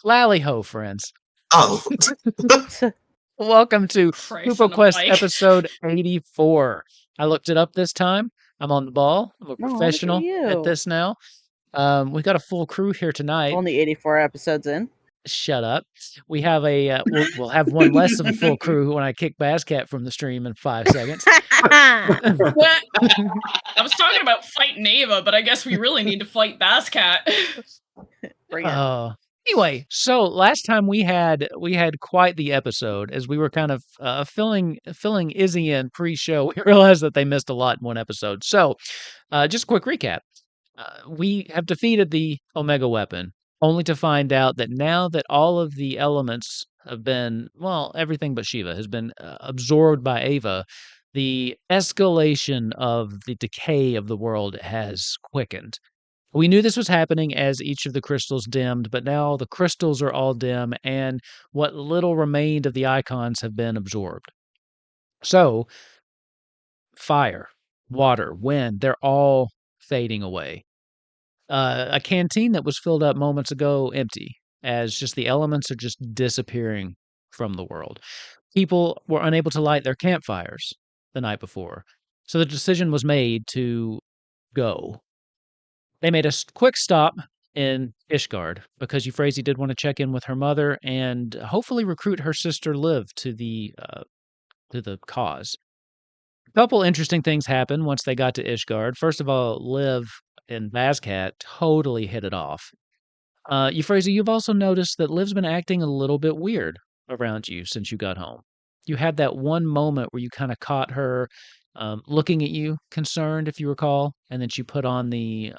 Lally ho, friends. Oh. Welcome to Christ Kupo on the Quest bike. episode 84. I looked it up this time. I'm on the ball. I'm a professional at this now. We got a full crew here tonight. Only 84 episodes in. Shut up. We have a we'll have one less of a full crew when I kick Bazcat from the stream in 5 seconds. What? I was talking about fighting Ava, but I guess we really need to fight Bascat. Bring it. Anyway, so last time we had quite the episode as we were kind of filling Izzy in pre-show. We realized that they missed a lot in one episode. So, just a quick recap. We have defeated the Omega weapon, only to find out that now that all of the elements have been, well, everything but Shiva has been absorbed by Ava, the escalation of the decay of the world has quickened. We knew this was happening as each of the crystals dimmed, but now the crystals are all dim, and what little remained of the icons have been absorbed. So, fire, water, wind, they're all fading away. A canteen that was filled up moments ago, empty, as just the elements are just disappearing from the world. People were unable to light their campfires the night before, so the decision was made to go. They made a quick stop in Ishgard because Euphrasia did want to check in with her mother and hopefully recruit her sister Liv to the cause. A couple interesting things happened once they got to Ishgard. First of all, Liv and Bazcat totally hit it off. Euphrasia, you've also noticed that Liv's been acting a little bit weird around you since you got home. You had that one moment where you kind of caught her looking at you, concerned, if you recall, and then she put on the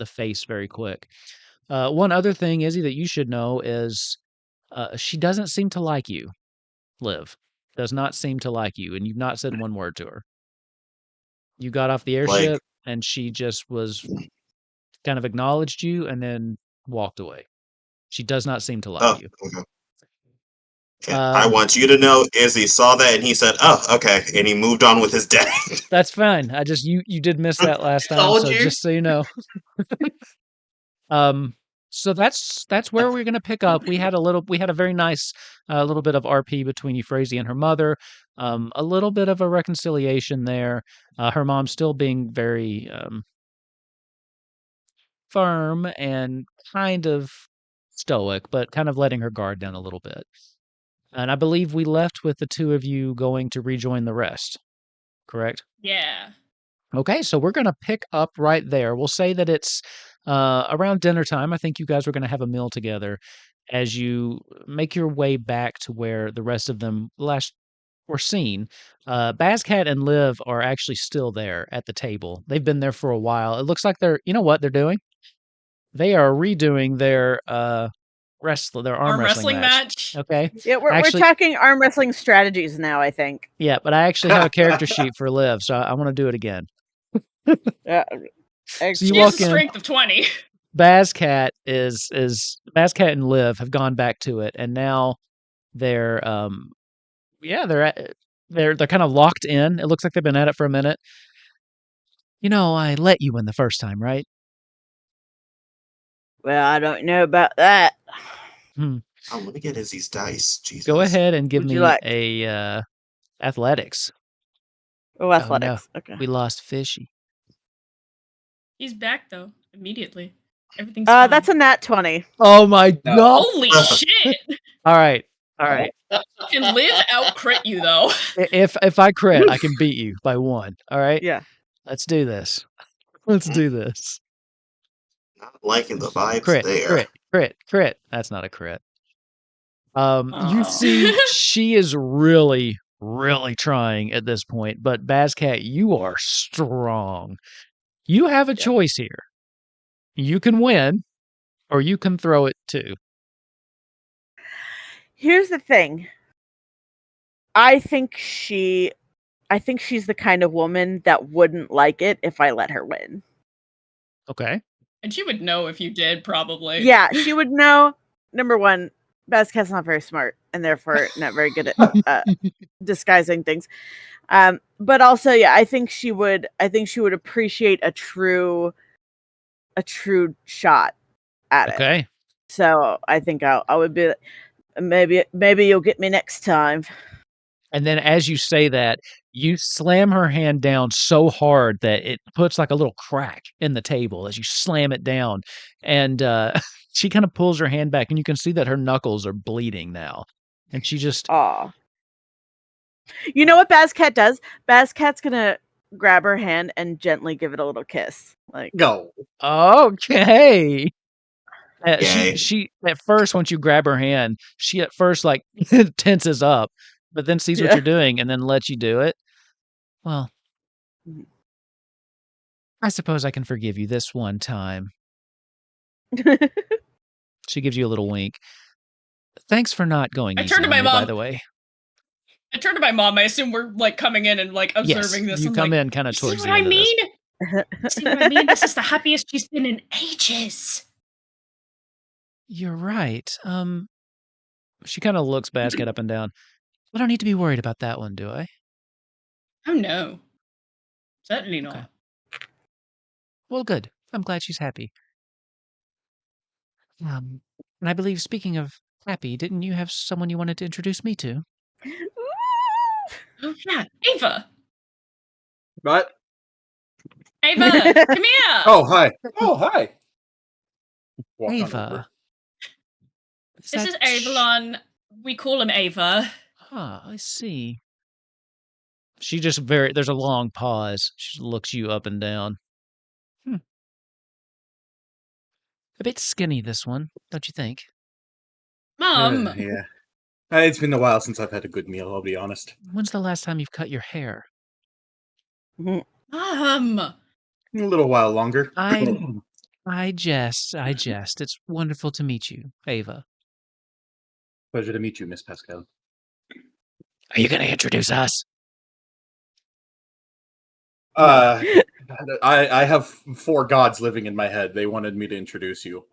face very quick. One other thing, Izzy, that you should know is she doesn't seem to like you. Liv does not seem to like you, and you've not said one word to her. You got off the airship, and she just was kind of acknowledged you and then walked away. She does not seem to like you. Okay. I want you to know Izzy saw that and he said, "Oh, okay," and he moved on with his day. That's fine. I just you did miss that last time, so just so you know. So that's where we're gonna pick up. We had a very nice little bit of RP between Euphrasia and her mother. A little bit of a reconciliation there. Her mom still being very firm and kind of stoic, but kind of letting her guard down a little bit. And I believe we left with the two of you going to rejoin the rest, correct? Yeah. Okay, so we're going to pick up right there. We'll say that it's around dinner time. I think you guys are going to have a meal together as you make your way back to where the rest of them last were seen. Bazcat and Liv are actually still there at the table. They've been there for a while. It looks like you know what they're doing? They are redoing their arm wrestling match. Okay. Yeah, we're talking arm wrestling strategies now, I think. Yeah, but I actually have a character sheet for Liv, so I want to do it again. So you walk in. Strength of 20. Bazcat Bazcat and Liv have gone back to it, and now they're they're kind of locked in. It looks like they've been at it for a minute. You know, I let you win the first time, right? Well, I don't know about that. I'm gonna get Izzy's dice. Jesus. Go ahead and give me a athletics. Oh, athletics. No. Okay. We lost Fishy. He's back though, immediately. Everything's fine. That's a nat 20. Oh my god. Holy shit. All right. Can Liv out crit you though? If I crit, I can beat you by 1. All right? Yeah. Let's do this. Not liking the vibes there. Crit. That's not a crit. You see, she is really, really trying at this point, but Bazcat, you are strong. You have a choice here. You can win, or you can throw it too. Here's the thing. I think she's the kind of woman that wouldn't like it if I let her win. Okay. And she would know if you did, probably. Yeah, she would know. Number one, Bazcat's not very smart, and therefore not very good at disguising things. But also, yeah, I think she would appreciate a true shot at it. Okay. So I think I would be maybe you'll get me next time. And then as you say that, you slam her hand down so hard that it puts like a little crack in the table as you slam it down. And she kind of pulls her hand back, and you can see that her knuckles are bleeding now. And she just, Aw. You know what Bazcat does? Bazcat's gonna grab her hand and gently give it a little kiss. Like, Go. okay. Yay. She at first, once you grab her hand, she at first like tenses up, but then sees what Yeah. you're doing and then lets you do it. Well, I suppose I can forgive you this one time. She gives you a little wink. Thanks for not going I easy turned to on my me, by mom. the way. I turned to my mom. I assume we're like coming in and like observing Yes, this. you I'm come like, in kind of "You towards see the what I end of this. mean? See what I mean? This is the happiest she's been in ages." You're right. She kind of looks Basket up and down. I don't need to be worried about that one, do I? Oh no, certainly Okay. not. Well, good. I'm glad she's happy. And I believe, speaking of happy, didn't you have someone you wanted to introduce me to? Oh yeah, Ava. What? Ava, come here. Oh, hi. Oh, hi. Walk on over. Ava. This is Avalon. We call him Ava. Ah, I see. She just there's a long pause. She looks you up and down. A bit skinny, this one, don't you think? Mom. Yeah. It's been a while since I've had a good meal, I'll be honest. When's the last time you've cut your hair? Mom. A little while longer. I jest. It's wonderful to meet you, Ava. Pleasure to meet you, Miss Pascal. Are you going to introduce us? I have 4 gods living in my head. They wanted me to introduce you.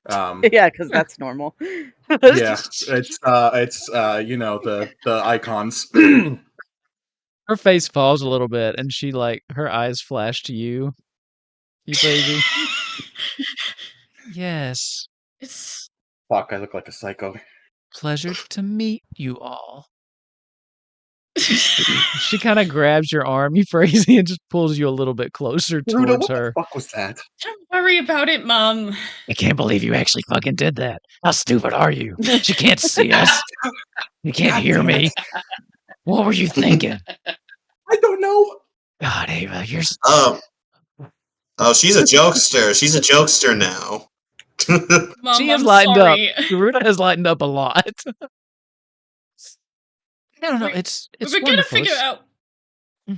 Yeah, because that's normal. Yeah, it's you know, the icons. Her face falls a little bit, and she her eyes flash to you. You crazy? Yes. It's Fuck, I look like a psycho. Pleasure to meet you all. She kind of grabs your arm, you crazy, and just pulls you a little bit closer Ruda, towards what her. the fuck was that? Don't worry about it, Mom. I can't believe you actually fucking did that. How stupid are you? She can't see us. You can't God hear damn me. it. What were you thinking? I don't know. God, Ava, you're... Oh, she's a jokester. She's a jokester now. Mom, She has I'm lightened sorry. up. Garuda has lightened up a lot. No, it's we were gonna wonderful. figure out.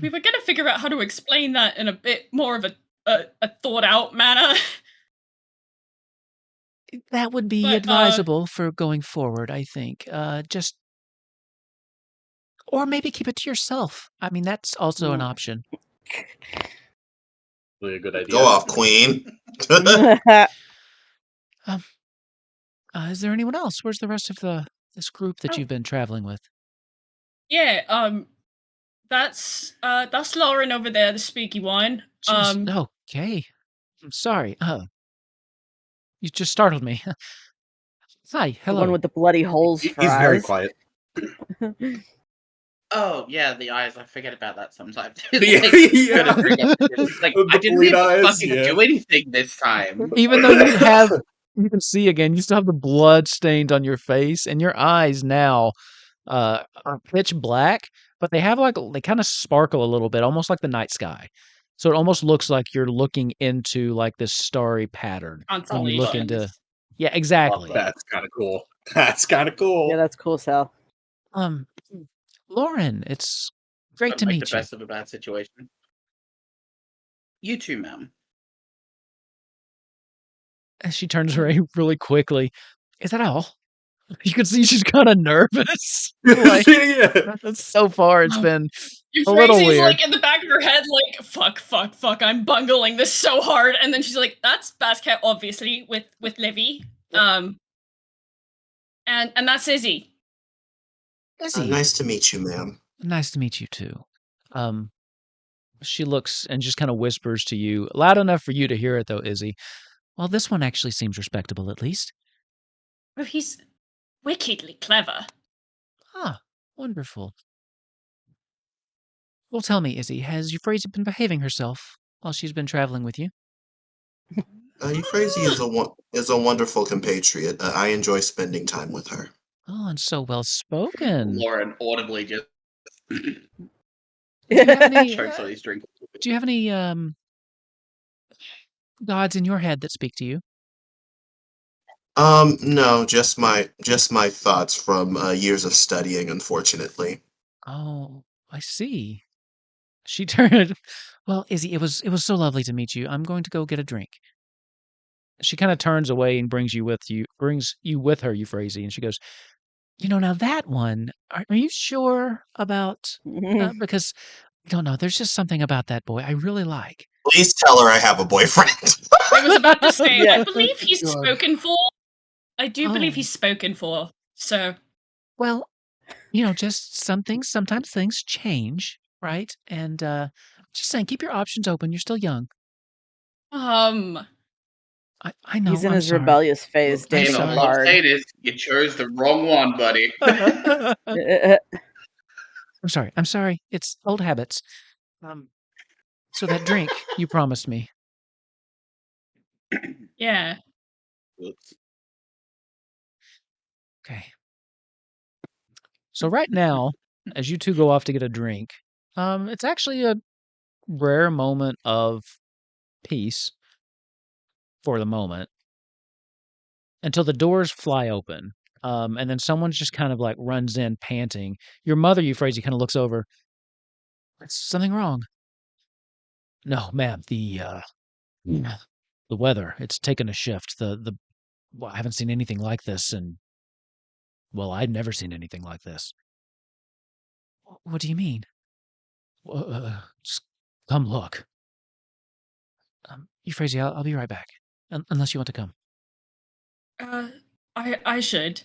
We were gonna figure out how to explain that in a bit more of a thought out manner. That would be But, advisable for going forward, I think. Or maybe keep it to yourself. I mean, that's also an option. Really a good idea. Go off, Queen. Is there anyone else? Where's the rest of this group that you've been traveling with? Yeah, that's Lauren over there, the spooky one. Jeez, okay. I'm sorry. You just startled me. Hi, hello. The one with the bloody holes for He's eyes. very quiet. Oh, yeah, the eyes. I forget about that sometimes. Yeah. It's like, The I didn't bleed even eyes, fucking yeah. do anything this time. Even though you can see again, you still have the blood stains on your face, and your eyes now are pitch black, but they have they kind of sparkle a little bit, almost like the night sky. So it almost looks like you're looking into this starry pattern when you look into. Yeah, exactly. That's kind of cool. That's kind of cool. Yeah, that's cool, Sal. Lauren, it's great to Like meet the you. best of a bad situation. You too, ma'am. And she turns away really quickly. Is that all? You can see she's kind of nervous. So far, it's been a little weird. In the back of her head, fuck, I'm bungling this so hard. And then she's like, that's Basket, obviously, with Livy. And that's Izzy. Izzy. Nice to meet you, ma'am. Nice to meet you, too. She looks and just kind of whispers to you, loud enough for you to hear it, though, Izzy. Well, this one actually seems respectable, at least. Oh, he's wickedly clever. Ah, wonderful. Well, tell me, Izzy, has Euphrasia been behaving herself while she's been traveling with you? Euphrasia is a wonderful compatriot. I enjoy spending time with her. Oh, and so well spoken. Lauren audibly just Do you have any? chokes on his drink. Do you have any gods in your head that speak to you? No, just my thoughts from years of studying, unfortunately. Oh, I see. She turned. Well, Izzy, it was so lovely to meet you. I'm going to go get a drink. She kind of turns away and brings you with her, Euphrasia, and she goes, now that one. Are you sure about? Because I don't know. There's just something about that boy I really like. Please tell her I have a boyfriend. I was about to say, Yeah. I believe he's God. spoken for. I do believe Oh. he's spoken for. So, Well, just sometimes things change, right? And just saying, keep your options open. You're still young. I know. He's in I'm his sorry. rebellious phase, Look, dating sorry. all I'll hard. say is you chose the wrong one, buddy. I'm sorry. It's old habits. So that drink you promised me. yeah. Whoops. Okay. So right now, as you two go off to get a drink, it's actually a rare moment of peace for the moment until the doors fly open. And then someone just kind of like runs in panting. Your mother, Euphrasia, kind of looks over. Is something wrong? No, ma'am. The weather, it's taken a shift. Well, I haven't seen anything like this, and well, I've never seen anything like this. What do you mean? Just come look. Euphrasia, I'll be right back. Unless you want to come. I should.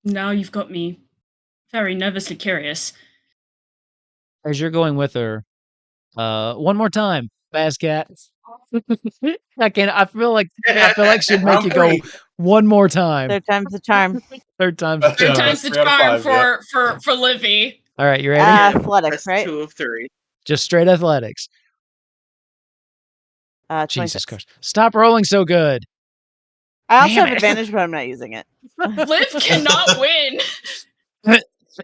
Now you've got me very nervously curious. As you're going with her, one more time, Bascat. I feel like she'd make Round you go 3. one more time. Third time's the charm. Third time's That's the Third charm. time's the 3 out of charm 5, yeah. for Livy. All right, you ready? Athletics, Press right? 2 of 3. Just straight athletics. 26. Jesus Christ! Stop rolling so good. I also Damn have it. advantage, but I'm not using it. Liv cannot win.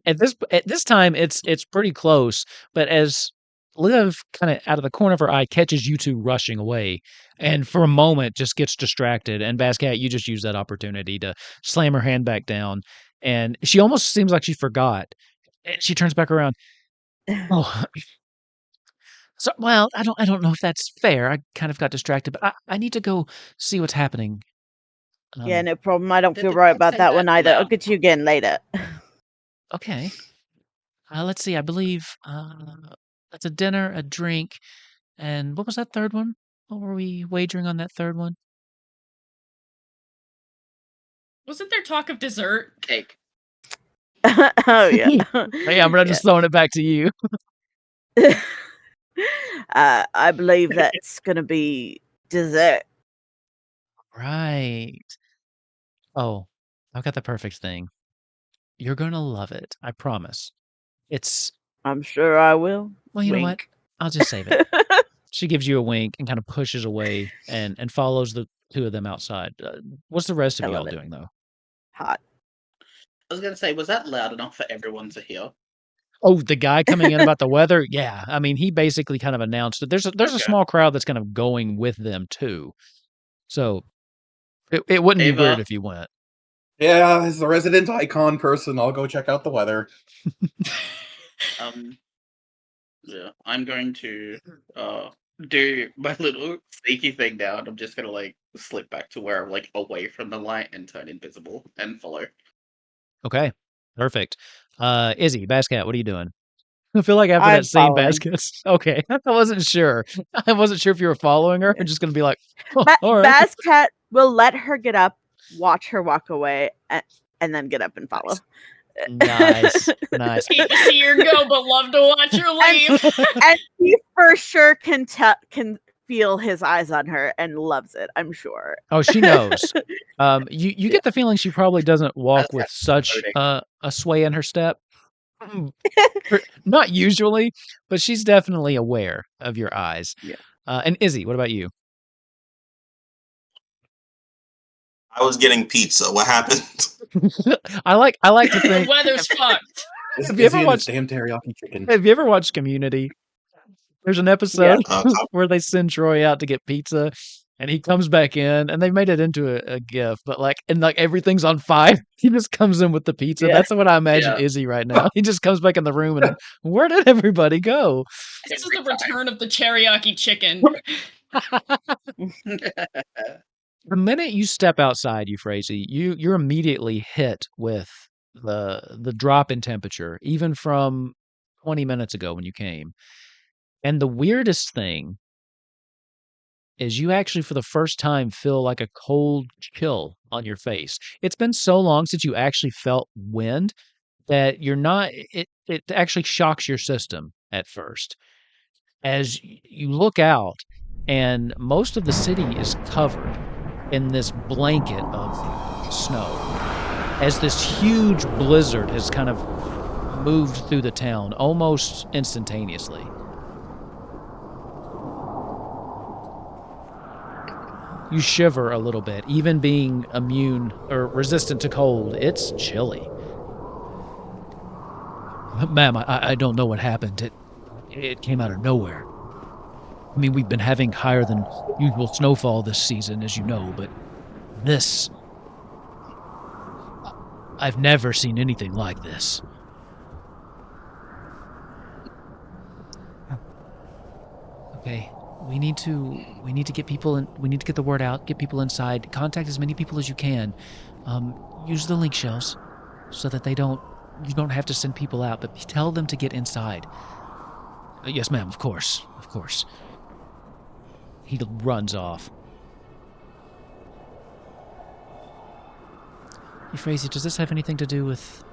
At this time, it's pretty close. But as Liv, kind of out of the corner of her eye, catches you two rushing away, and for a moment just gets distracted. And Bascat, you just use that opportunity to slam her hand back down, and she almost seems like she forgot. And she turns back around. Oh, so well, I don't know if that's fair. I kind of got distracted, but I need to go see what's happening. Yeah, no problem. I don't Did feel the right cat about say that that one either. I'll loud? get you again later. Okay. Let's see. I believe that's a dinner, a drink, and what was that third one? What were we wagering on that third one? Wasn't there talk of dessert? Cake. Oh yeah. Hey, I'm just throwing it back to you. I believe that's gonna be dessert. Right. Oh, I've got the perfect thing. You're gonna love it. I promise. It's I'm sure I will. well, you know what? Wink. I'll just save it. She gives you a wink and kind of pushes away and follows the two of them outside. What's the rest of I y'all love it. doing though? Hot. I was going to say, was that loud enough for everyone to hear? Oh, the guy coming in about the weather? Yeah. I mean, he basically kind of announced it. There's a Okay. small crowd that's kind of going with them too. So it wouldn't be Ava. weird if you went. Yeah, as the resident Eikon person, I'll go check out the weather. Yeah, I'm going to do my little sneaky thing now, and I'm just gonna like slip back to where I'm like away from the light and turn invisible and follow. Okay. Perfect. Izzy, Bascat, what are you doing? I feel like after I'm that scene, following. Basket's okay. I wasn't sure. I wasn't sure if you were following her or just gonna be like, oh, all right. Bascat will let her get up, watch her walk away, and then get up and follow. Nice. Hate to see her go, but love to watch her leave. And he for sure can feel his eyes on her and loves it, I'm sure. Oh, she knows. You get the feeling she probably doesn't walk with That's such loading. a sway in her step. Not usually, but she's definitely aware of your eyes. Yeah. And Izzy, what about you? I was getting pizza. What happened? I like to The think. weather's fucked. Have you ever Izzy and his watched? damn teriyaki chicken. Have you ever watched Community? There's an episode Uh, where they send Troy out to get pizza, and he comes back in, and they made it into a GIF, but like everything's on fire. He just comes in with the pizza. Yeah. That's what I imagine Yeah. Izzy right now. He just comes back in the room, and where did everybody go? This is the return of the teriyaki chicken. The minute you step outside, Euphrasia, you're immediately hit with the drop in temperature, even from 20 minutes ago when you came. And the weirdest thing is you actually, for the first time, feel like a cold chill on your face. It's been so long since you actually felt wind that you're not. It actually shocks your system at first as you look out, and most of the city is covered in this blanket of snow as this huge blizzard has kind of moved through the town almost instantaneously. You shiver a little bit, even being immune or resistant to cold. It's chilly. Ma'am, I don't know what happened. It came out of nowhere. I mean, we've been having higher than usual snowfall this season, as you know, but this... I've never seen anything like this. Okay, we need to get people in. We need to get the word out. Get people inside. Contact as many people as you can. Use the link shells so that you don't have to send people out, but tell them to get inside. Yes, ma'am. Of course. He runs off. Euphrasia, does this have anything to do with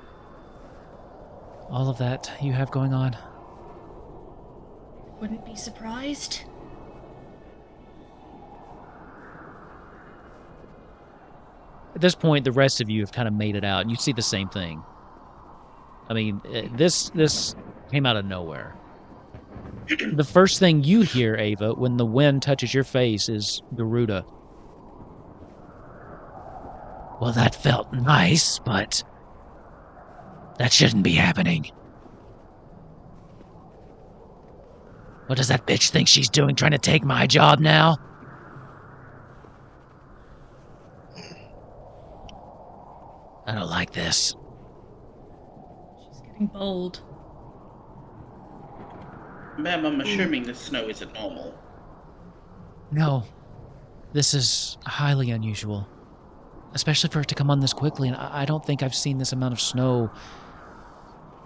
all of that you have going on? Wouldn't be surprised. At this point, the rest of you have kind of made it out, and you see the same thing. I mean, this came out of nowhere. The first thing you hear, Ava, when the wind touches your face is Garuda. Well, that felt nice, but that shouldn't be happening. What does that bitch think she's doing, trying to take my job now? I don't like this. She's getting bold. Ma'am, I'm assuming the snow isn't normal. No, this is highly unusual. Especially for it to come on this quickly, and I don't think I've seen this amount of snow.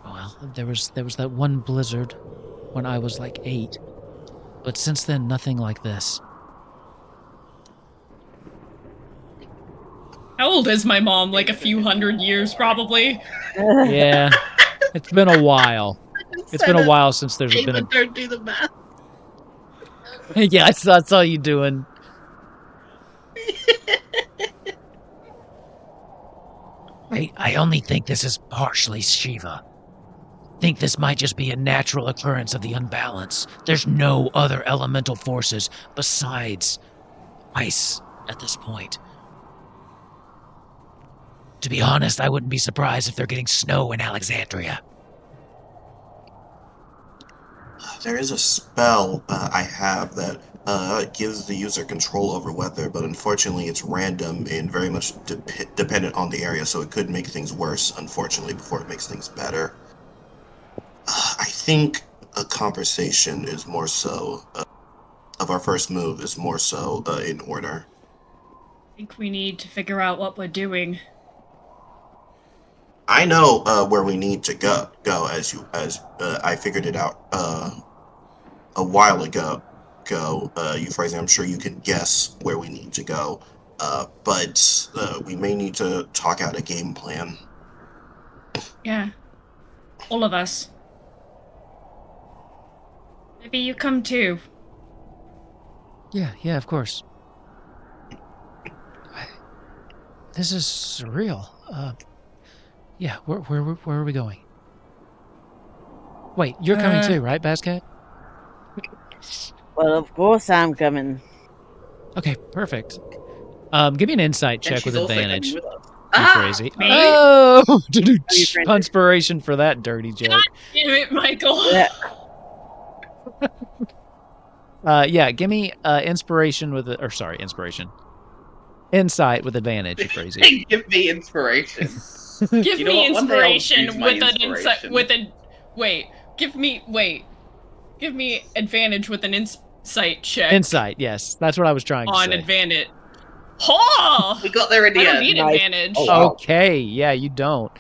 Well, there was that one blizzard when I was like 8. But since then, nothing like this. How old is my mom? Like a few hundred years, probably. Yeah, it's been a while. It's been a while since there's been a... Don't do the math. Yeah, I saw you doing... I only think this is partially Shiva. Think this might just be a natural occurrence of the unbalance. There's no other elemental forces besides ice at this point. To be honest, I wouldn't be surprised if they're getting snow in Alexandria. There is a spell I have that gives the user control over weather, but unfortunately it's random and very much dependent on the area, so it could make things worse, unfortunately, before it makes things better. I think a conversation is more so, of our first move is more so in order. I think we need to figure out what we're doing. I know where we need to go as I figured it out a while ago. Euphrasia, I'm sure you can guess where we need to go, but we may need to talk out a game plan. Yeah. All of us. Maybe you come too. Yeah, of course. This is surreal. Yeah, where are we going? Wait, you're coming too, right, Basket? Well, of course I'm coming. Okay, perfect. Give me an insight And check she's with also coming advantage. with us. You crazy. me? Oh! you friendly? Inspiration for that dirty joke. Damn it, Michael. Yeah. Yeah, give me inspiration with inspiration. Insight with advantage, you crazy. Give me inspiration. Give You know me what? One day I'll inspiration use my with an insight inspiration. Give me advantage with an insight check. Insight, yes. That's what I was trying to On say. advantage. Oh! We got there in the I don't end. need Nice. advantage. Oh, wow. Okay, yeah, you don't.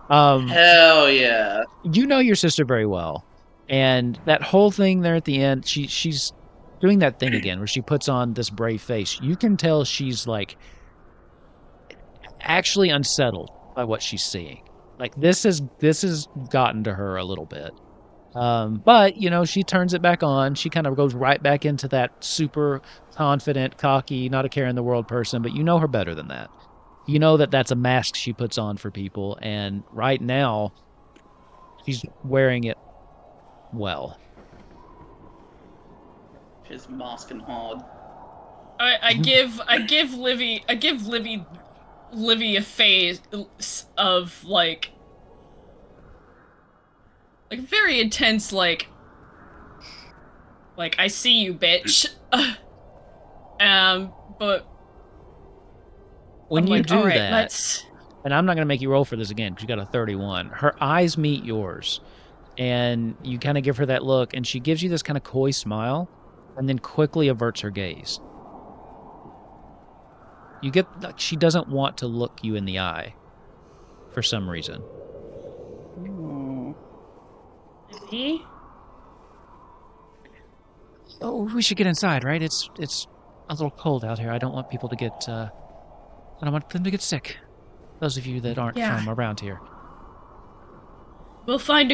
Hell yeah. You know your sister very well. And that whole thing there at the end, she's doing that thing again where she puts on this brave face. You can tell she's like actually unsettled by what she's seeing. Like this has gotten to her a little bit. But you know, she turns it back on. She kind of goes right back into that super confident, cocky, not a care in the world person, but you know her better than that. You know that that's a mask she puts on for people, and right now she's wearing it well. She's masking hard. I give Livy a phase of like very intense like I see you, bitch. But When I'm you like, do all right, that, let's... and I'm not going to make you roll for this again because you got a 31. Her eyes meet yours, and you kind of give her that look, and she gives you this kind of coy smile, and then quickly averts her gaze. You get like she doesn't want to look you in the eye for some reason. Livy? Oh, we should get inside, right? It's a little cold out here. I don't want people to get I don't want them to get sick. Those of you that aren't from around here. We'll find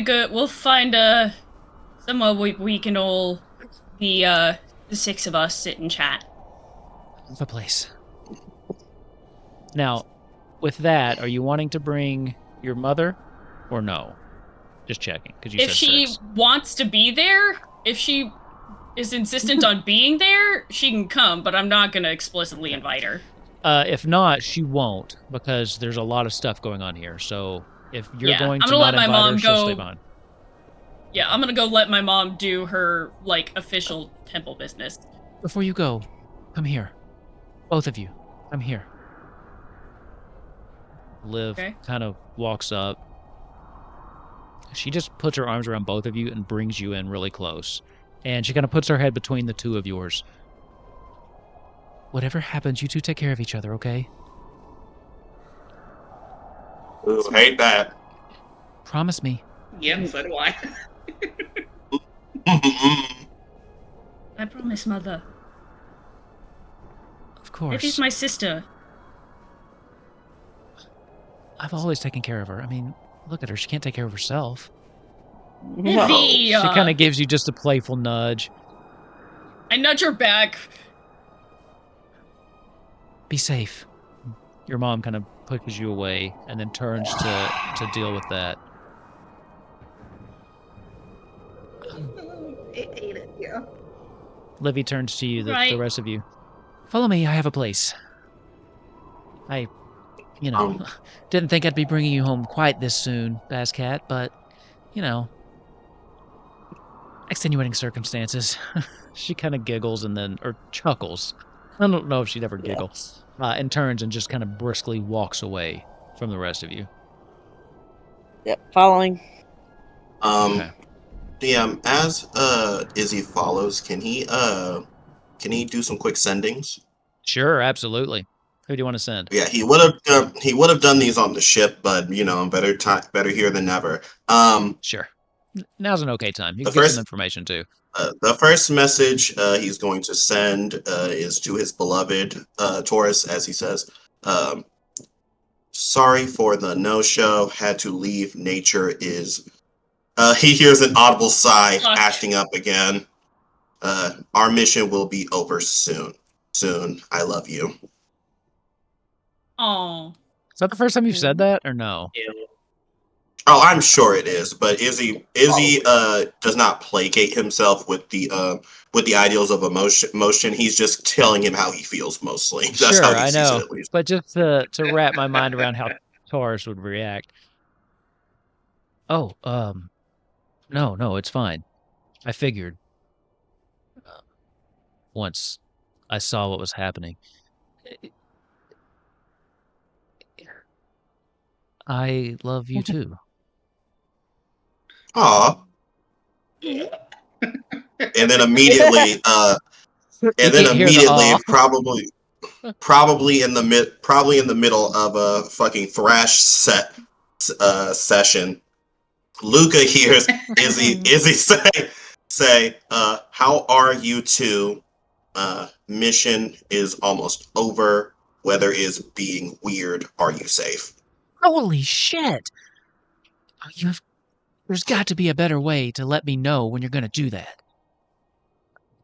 somewhere we can all the six of us sit and chat. The place. Now, with that, are you wanting to bring your mother or no? Just checking, because you If said she six. wants to be there, if she is insistent on being there, she can come, but I'm not gonna explicitly invite her. If not, she won't, because there's a lot of stuff going on here. So if you're going I'm to gonna not let my invite her, mom she'll go. stay behind. Yeah, I'm gonna go let my mom do her like official temple business. Before you go, come here. Both of you, come here. Liv kind of walks up. She just puts her arms around both of you and brings you in really close. And she kind of puts her head between the two of yours. Whatever happens, you two take care of each other, okay? Ooh, hate that. Promise me. Yeah, so do I. I promise, Mother. Of course. Livy's my sister. I've always taken care of her. I mean, look at her. She can't take care of herself. Livy! She kind of gives you just a playful nudge. I nudge her back. Be safe. Your mom kind of pushes you away and then turns to deal with that. Yeah. Livy turns to you, the Right. rest of you. Follow me, I have a place. I, didn't think I'd be bringing you home quite this soon, Bazcat, but, extenuating circumstances. She kind of giggles or chuckles. I don't know if she'd ever giggle. And turns and just kind of briskly walks away from the rest of you. Yep, following. Okay. DM, as Izzy follows, can he do some quick sendings? Sure, absolutely. Who do you want to send? Yeah, he would have done these on the ship, but better here than never. Sure. Now's an okay time. You The can get first- some information too. The first message he's going to send is to his beloved Taurus, as he says, sorry for the no-show, had to leave, nature is... he hears an audible sigh, Fuck. acting up again. our mission will be over soon. Soon. I love you. Oh. Is that the first time you've said that, or no? Ew. Oh, I'm sure it is, but Izzy does not placate himself with the ideals of emotion. He's just telling him how he feels mostly. That's Sure, how he I sees know. it, at least. But just to wrap my mind around how Taurus would react. Oh, no, it's fine. I figured once I saw what was happening. I love you too. Aw. And then immediately, You can't hear the aw. probably in the middle of a fucking thrash session, Luca hears Izzy say, how are you two? Mission is almost over. Weather is being weird. Are you safe? Holy shit! There's got to be a better way to let me know when you're gonna do that.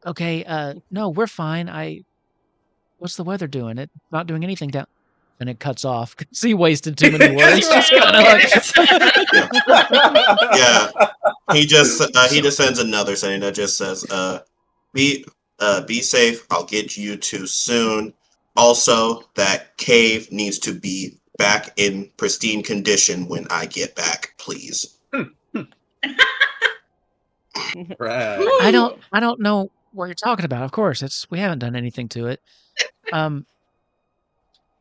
Okay, no, we're fine. What's the weather doing? It's not doing anything down. And it cuts off because he wasted too many words. Just kinda Yeah. He just sends another saying that just says, be safe. I'll get you two soon. Also, that cave needs to be back in pristine condition when I get back, please. Brad. I don't know what you're talking about. Of course, we haven't done anything to it.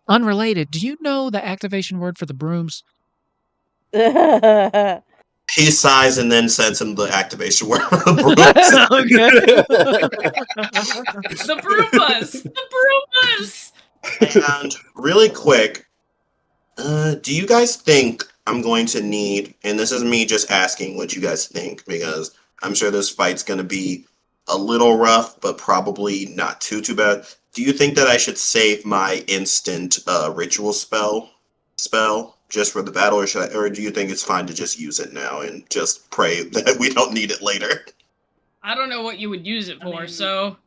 Unrelated, do you know the activation word for the brooms? He sighs and then sends him the activation word for the brooms. The broom buzz! The broom buzz! And really quick, do you guys think I'm going to need, and this is me just asking what you guys think, because I'm sure this fight's going to be a little rough, but probably not too bad. Do you think that I should save my instant ritual spell just for the battle, or do you think it's fine to just use it now and just pray that we don't need it later? I don't know what you would use it for, so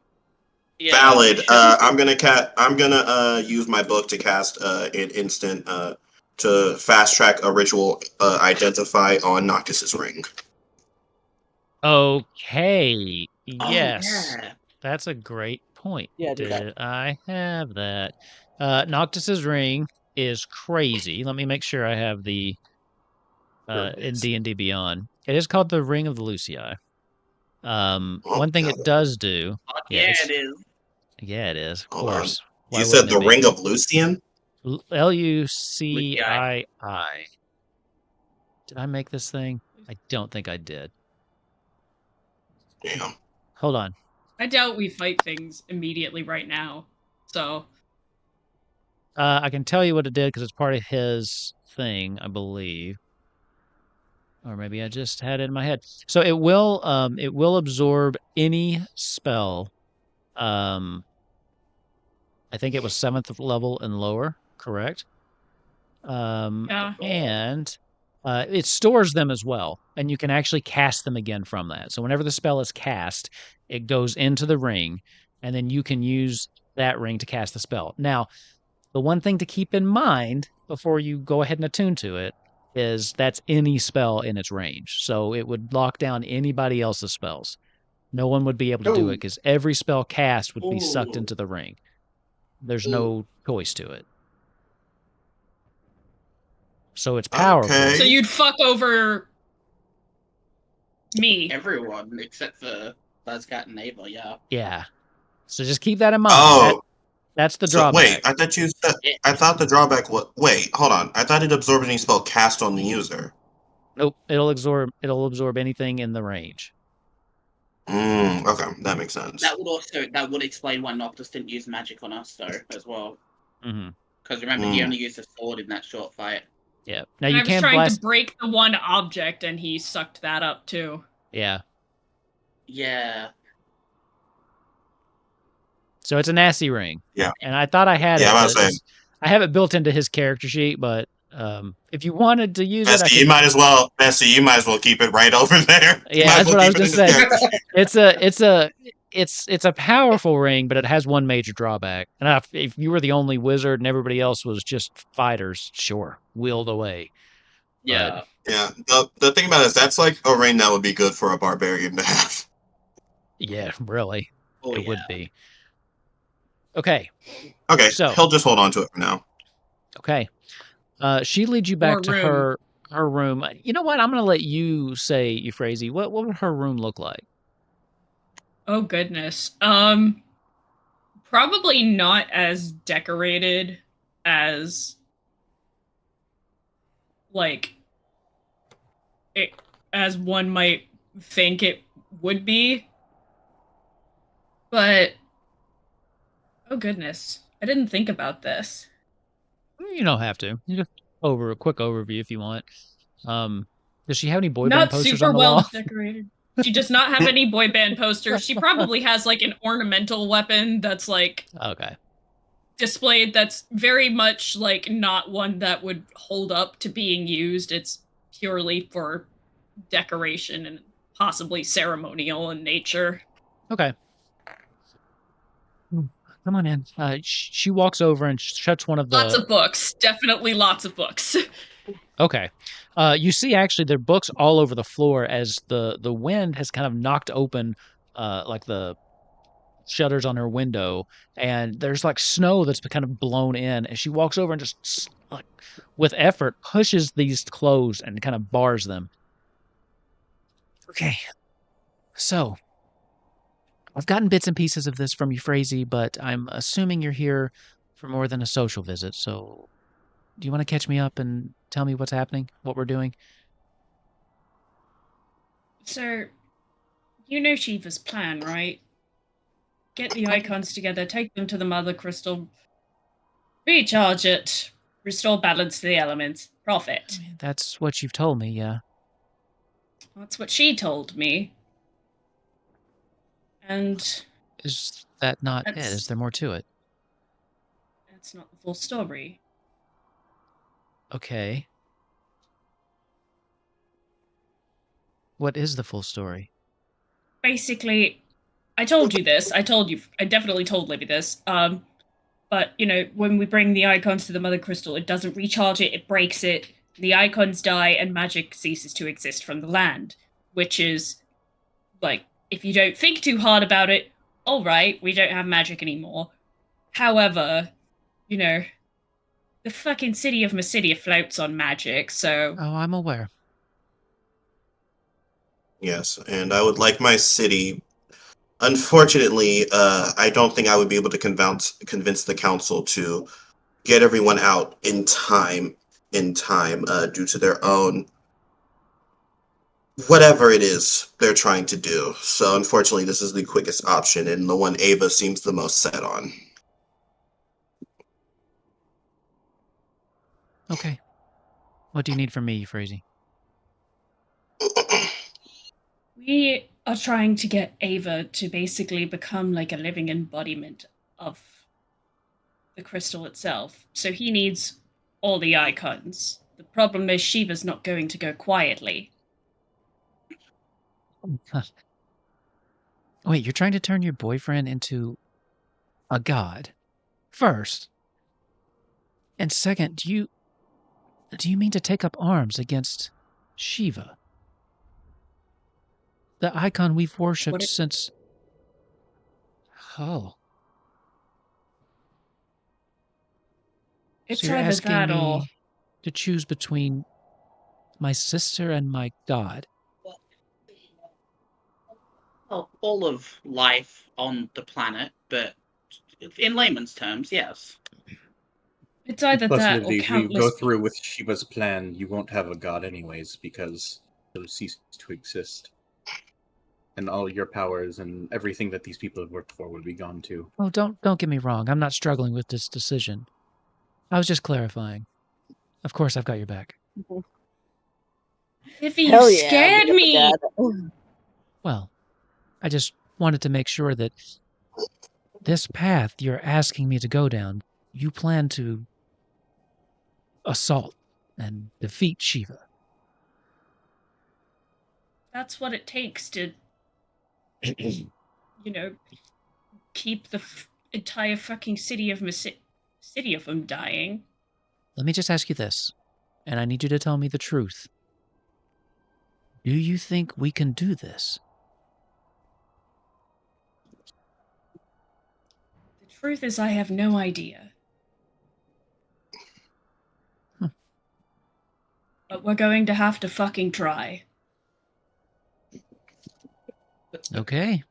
Yeah, Valid. I'm gonna use my book to cast an instant to fast track a ritual identify on Noctis's ring. Okay. Oh, Yes. yeah. That's a great point. Yeah, do that. Did I have that? Noctis's ring is crazy. Let me make sure I have the Sure it in is. D&D Beyond. It is called the Ring of the Lucii. Oh, One thing it does do. Fuck Yeah, yeah, it's- it is. Yeah, it is. Of Hold on. course. Why You said wouldn't the it be? Ring of Lucian? Lucii. Lucii. Did I make this thing? I don't think I did. Damn. Hold on. I doubt we fight things immediately right now. So I can tell you what it did because it's part of his thing, I believe. Or maybe I just had it in my head. So it will absorb any spell. I think it was 7th level and lower, correct? yeah. And it stores them as well, and you can actually cast them again from that. So whenever the spell is cast, it goes into the ring, and then you can use that ring to cast the spell. Now, the one thing to keep in mind before you go ahead and attune to it is that's any spell in its range. So it would lock down anybody else's spells. No one would be able to do it because every spell cast would be sucked into the ring. There's no choice to it. So it's powerful. Okay. So you'd fuck over me. Everyone except for Buzzcat and Ava, yeah. Yeah. So just keep that in mind. Oh, That's the so drawback. wait. I thought you said. I thought the drawback was. Wait, hold on. I thought it absorbed any spell cast on the user. Nope. It'll absorb anything in the range. Okay, that makes sense. That would explain why Noctis didn't use magic on us though, as well. Mm-hmm. Because remember, he only used a sword in that short fight. Yeah. Now I you was can trying blast. to break the one object, and he sucked that up too. Yeah. Yeah. So it's a nasty ring. Yeah. And I thought I had Yeah, it. I was but saying. I have it built into his character sheet, but if you wanted to use it, I Bessie, could... you might as well keep it right over there. Yeah, that's what I was gonna say. It's it's a powerful ring, but it has one major drawback. And if you were the only wizard and everybody else was just fighters, sure, willed away. Yeah. Yeah, the thing about it is that's like a ring that would be good for a barbarian to have. Yeah, really, Oh it yeah. would be. Okay, Okay, so he'll just hold on to it for now. okay, she leads you back Or to room. her room. You know what? I'm gonna let you say, Euphrasia, what would her room look like? Oh goodness. Probably not as decorated as like it as one might think it would be. But oh goodness. I didn't think about this. You don't have to. You just a quick overview if you want. Does she have any boy band Not posters super on the well wall? decorated. She does not have any boy band posters. She probably has like an ornamental weapon that's like Okay. displayed that's very much like not one that would hold up to being used. It's purely for decoration and possibly ceremonial in nature. Okay. Come on in. She walks over and shuts one of Lots the. of books. Definitely lots of books. Okay. You see, actually, there are books all over the floor as the wind has kind of knocked open, like the shutters on her window, and there's like snow that's kind of blown in. And she walks over and just, like, with effort, pushes these closed and kind of bars them. Okay. So, I've gotten bits and pieces of this from Euphrasia, but I'm assuming you're here for more than a social visit. So, do you want to catch me up and tell me what's happening, what we're doing? So, you know Shiva's plan, right? Get the icons together, take them to the mother crystal, recharge it, restore balance to the elements, profit. That's what you've told me, yeah. That's what she told me. And Is that not it? Is there more to it? that's not the full story. Okay. What is the full story? Basically, I told you this. I definitely told Livy this. But, you know, when we bring the icons to the mother crystal, it doesn't recharge it, it breaks it, the icons die, and magic ceases to exist from the land. Which is, like, if you don't think too hard about it, alright, we don't have magic anymore. However, you know, the fucking city of Mysidia floats on magic, so... Oh, I'm aware. Yes, and I would like my city. Unfortunately, I don't think I would be able to convince the council to get everyone out in time, due to their own whatever it is they're trying to do. So unfortunately, this is the quickest option, and the one Ava seems the most set on. Okay. What do you need from me, Euphrasia? We are trying to get Ava to basically become like a living embodiment of the crystal itself. So he needs all the icons. The problem is Shiva's not going to go quietly. Wait, you're trying to turn your boyfriend into a god? First. And second, do you mean to take up arms against Shiva? The icon we've worshipped since... Oh. It's So you're either asking that or... me to choose between my sister and my god? Well, all of life on the planet, but in layman's terms, yes. It's either Plus, that or if you countless... go through with Shiva's plan, you won't have a god anyways, because it'll cease to exist. And all your powers and everything that these people have worked for would be gone too. Oh, don't get me wrong. I'm not struggling with this decision. I was just clarifying. Of course, I've got your back. Livy, you Hell yeah, scared me! Dad. Well, I just wanted to make sure that this path you're asking me to go down, you plan to assault and defeat Shiva. That's what it takes to, you keep the entire fucking city of from dying. Let me just ask you this, and I need you to tell me the truth. Do you think we can do this? The truth is, I have no idea. But we're going to have to fucking try. Okay.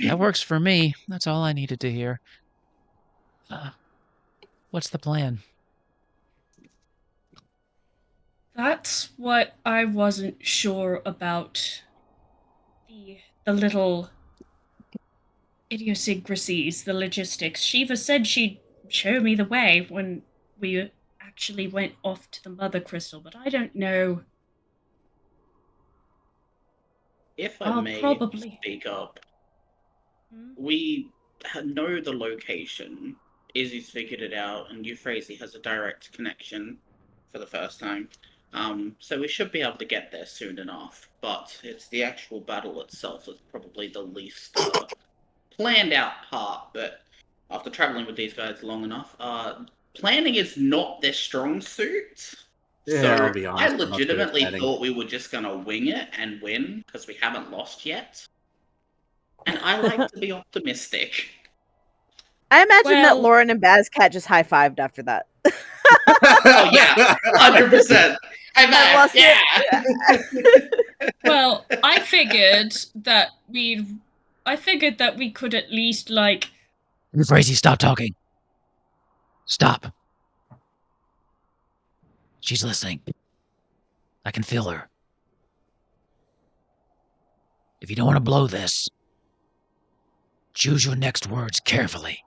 That works for me. That's all I needed to hear. What's the plan? That's what I wasn't sure about. The little idiosyncrasies, the logistics. Shiva said she'd show me the way when we actually went off to the Mother Crystal, but I don't know. If I I'll may probably speak up, we know the location. Izzy's figured it out, and Euphrasia has a direct connection for the first time. So we should be able to get there soon enough. But it's the actual battle itself that's probably the least planned out part. But after traveling with these guys long enough, planning is not their strong suit. Yeah, So I'll be honest, I I'm not good at legitimately planning. thought we were just gonna wing it and win because we haven't lost yet. And I like to be optimistic. I imagine that Well- Lauren and Bazcat just high-fived after that. Oh yeah, 100%. I'm I lost yeah. Well, I figured that we could at least Crazy, stop talking. Stop. She's listening. I can feel her. If you don't want to blow this, choose your next words carefully.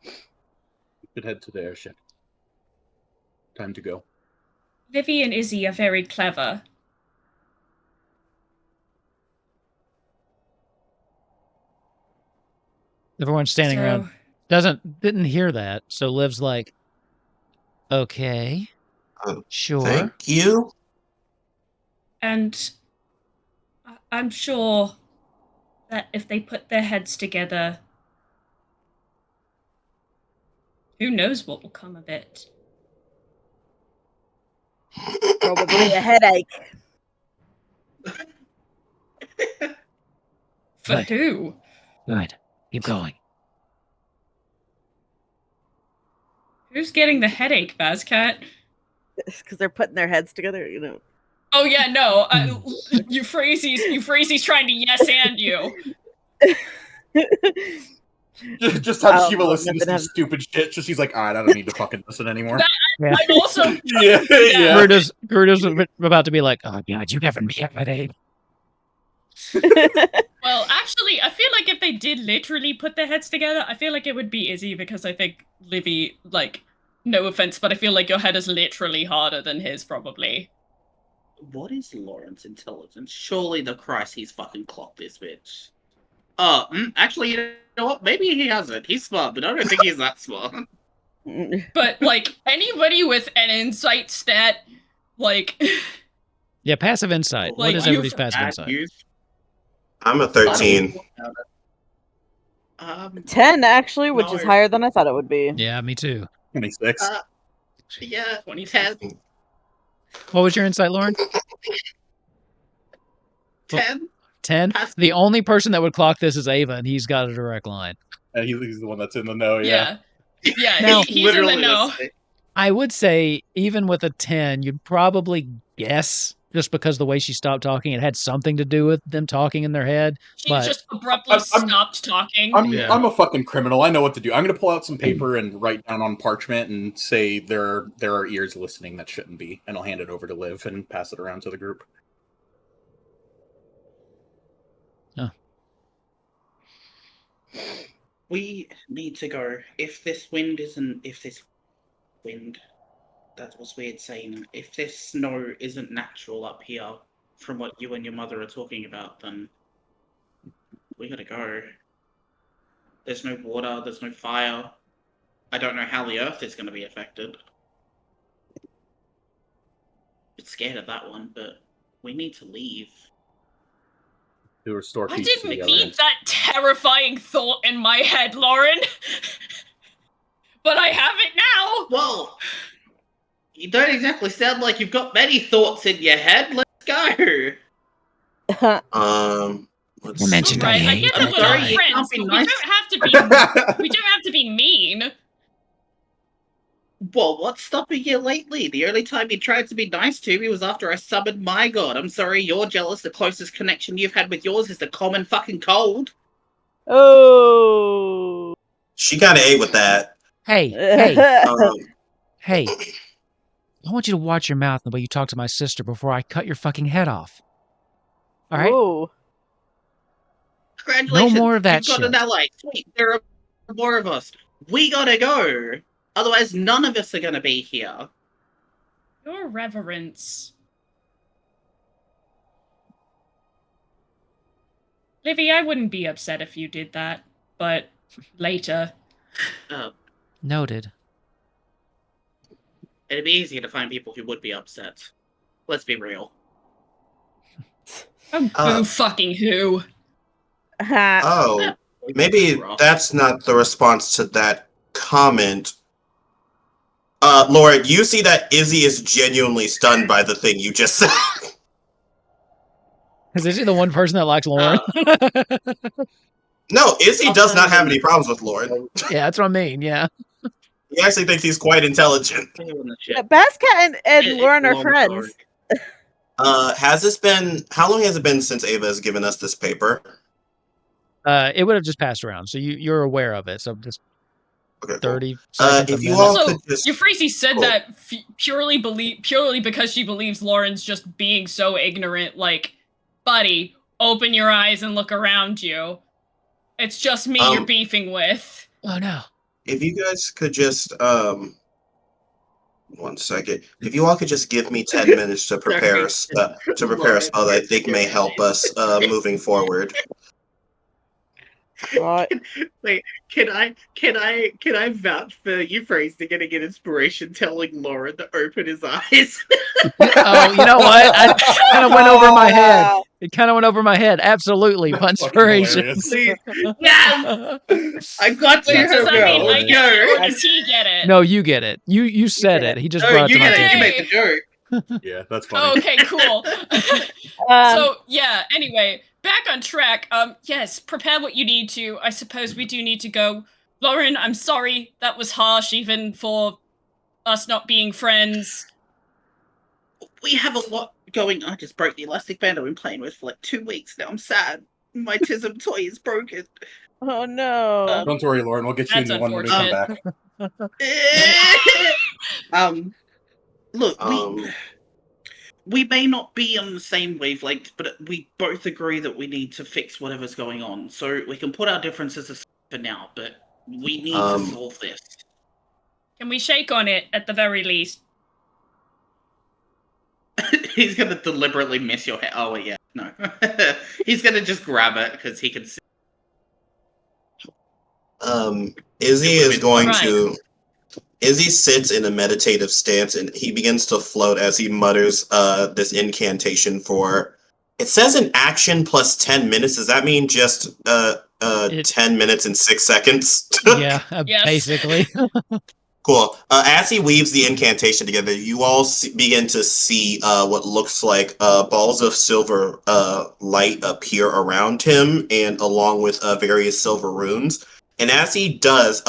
We could head to the airship. Time to go. Livy and Izzy are very clever. Everyone's standing around. Didn't hear that, so Liv's like, okay, sure. Thank you. And I'm sure that if they put their heads together, who knows what will come of it. Probably a headache. For Right. who? Good. Keep going. Who's getting the headache, Bazcat? Because they're putting their heads together, you know. Oh yeah, no. Euphrasie's trying to yes and you. Just have Oh, Shiva well, listen to nothing some happens. stupid shit, so she's like, alright, I don't need to fucking listen anymore. Yeah. I'm also Yeah, yeah. Gerda's about to be like, oh god, you giving me a headache. Well, actually, I feel like if they did literally put their heads together, I feel like it would be Izzy because I think Livy, no offense, but I feel like your head is literally harder than his, probably. What is Lawrence intelligence? Surely the Christ he's fucking clocked this bitch. Actually, you know what? Maybe he hasn't. He's smart, but I don't think he's that smart. But, anybody with an insight stat, Yeah, passive insight. What Like, is you've- everybody's passive insight? I'm a 13. 10, actually, which is No. higher than I thought it would be. Yeah, me too. 26. Yeah, 26. 10. What was your insight, Lauren? 10? 10? Passive. The only person that would clock this is Ava, and he's got a direct line. He's the one that's in the know, yeah. Yeah, Now- he's in the know. listening. I would say, even with a 10, you'd probably guess, just because the way she stopped talking, it had something to do with them talking in their head. She But- just abruptly I'm- stopped talking. I'm a fucking criminal. I know what to do. I'm gonna pull out some paper and write down on parchment and say there are ears listening that shouldn't be, and I'll hand it over to Liv and pass it around to the group. We need to go. If this wind, that was weird saying. If this snow isn't natural up here, from what you and your mother are talking about, then we gotta go. There's no water, there's no fire. I don't know how the earth is gonna be affected. Bit scared of that one, but we need to leave. To restore I peace to didn't the need Alliance. that terrifying thought in my head, Lauren. But I have it now. Well, you don't exactly sound like you've got many thoughts in your head. Let's go. Let's I mentioned see. I Right, I hate get that that we're not guy. You can't friends, be but nice. we don't have to be mean. Well, what's stopping you lately? The only time you tried to be nice to me was after I summoned my god. I'm sorry, you're jealous. The closest connection you've had with yours is the common fucking cold. Oh. She kind of ate with that. Hey, hey, Um, hey. I want you to watch your mouth the way you talk to my sister before I cut your fucking head off. All right? Ooh. Congratulations. No more of that You've got an shit. ally. Sweet, there are more of us. We gotta go. Otherwise, none of us are gonna be here. Your reverence. Livy, I wouldn't be upset if you did that, but later. Noted. It'd be easier to find people who would be upset. Let's be real. Oh, boo fucking who? Oh, maybe that's not the response to that comment. Laura, you see that Izzy is genuinely stunned by the thing you just said. Is Izzy the one person that likes Lauren? No, Izzy does not have any problems with Lauren. Yeah, that's what I mean, yeah. He actually thinks he's quite intelligent. Yeah, Bascat and Lauren are friends. Has this been, how long has it been since Ava has given us this paper? It would have just passed around, so you're aware of it. So just 30 seconds. If you all Also, could just, Euphrasia said that purely because she believes Lauren's just being so ignorant. Like, buddy, open your eyes and look around you. It's just me you're beefing with. Oh no. If you guys could just, 1 second. If you all could just give me 10 minutes to prepare a spell that I think may help us moving forward. Right. Wait, can I vouch for Euphrasia getting an inspiration telling Lauren to open his eyes? Oh, you know what? I kind of went over my head. It kind of went over my head. Absolutely, inspiration. Yes, I got you, Does that mean girl. I get it, or does he get it? No, you get it. You said it. He just brought it to my attention. You made the joke. Yeah, that's funny. Oh, okay, cool. So yeah. Anyway, back on track. Yes, prepare what you need to. I suppose we do need to go. Lauren, I'm sorry that was harsh, even for us not being friends. We have a lot going. I just broke the elastic band I've been playing with for like 2 weeks now. I'm sad. My Tism toy is broken. Oh no. Don't worry, Lauren. We'll get you a new one when we come back. Look, we may not be on the same wavelength, but we both agree that we need to fix whatever's going on. So we can put our differences aside for now, but we need to solve this. Can we shake on it at the very least? He's gonna deliberately miss your head. Oh yeah, no. He's gonna just grab it because he can see. Izzy is going to. Izzy sits in a meditative stance and he begins to float as he mutters this incantation for. It says an action plus 10 minutes. Does that mean just 10 minutes and 6 seconds? Yeah, basically. Cool. As he weaves the incantation together, you all begin to see what looks like balls of silver light appear around him, and along with various silver runes. And as he does,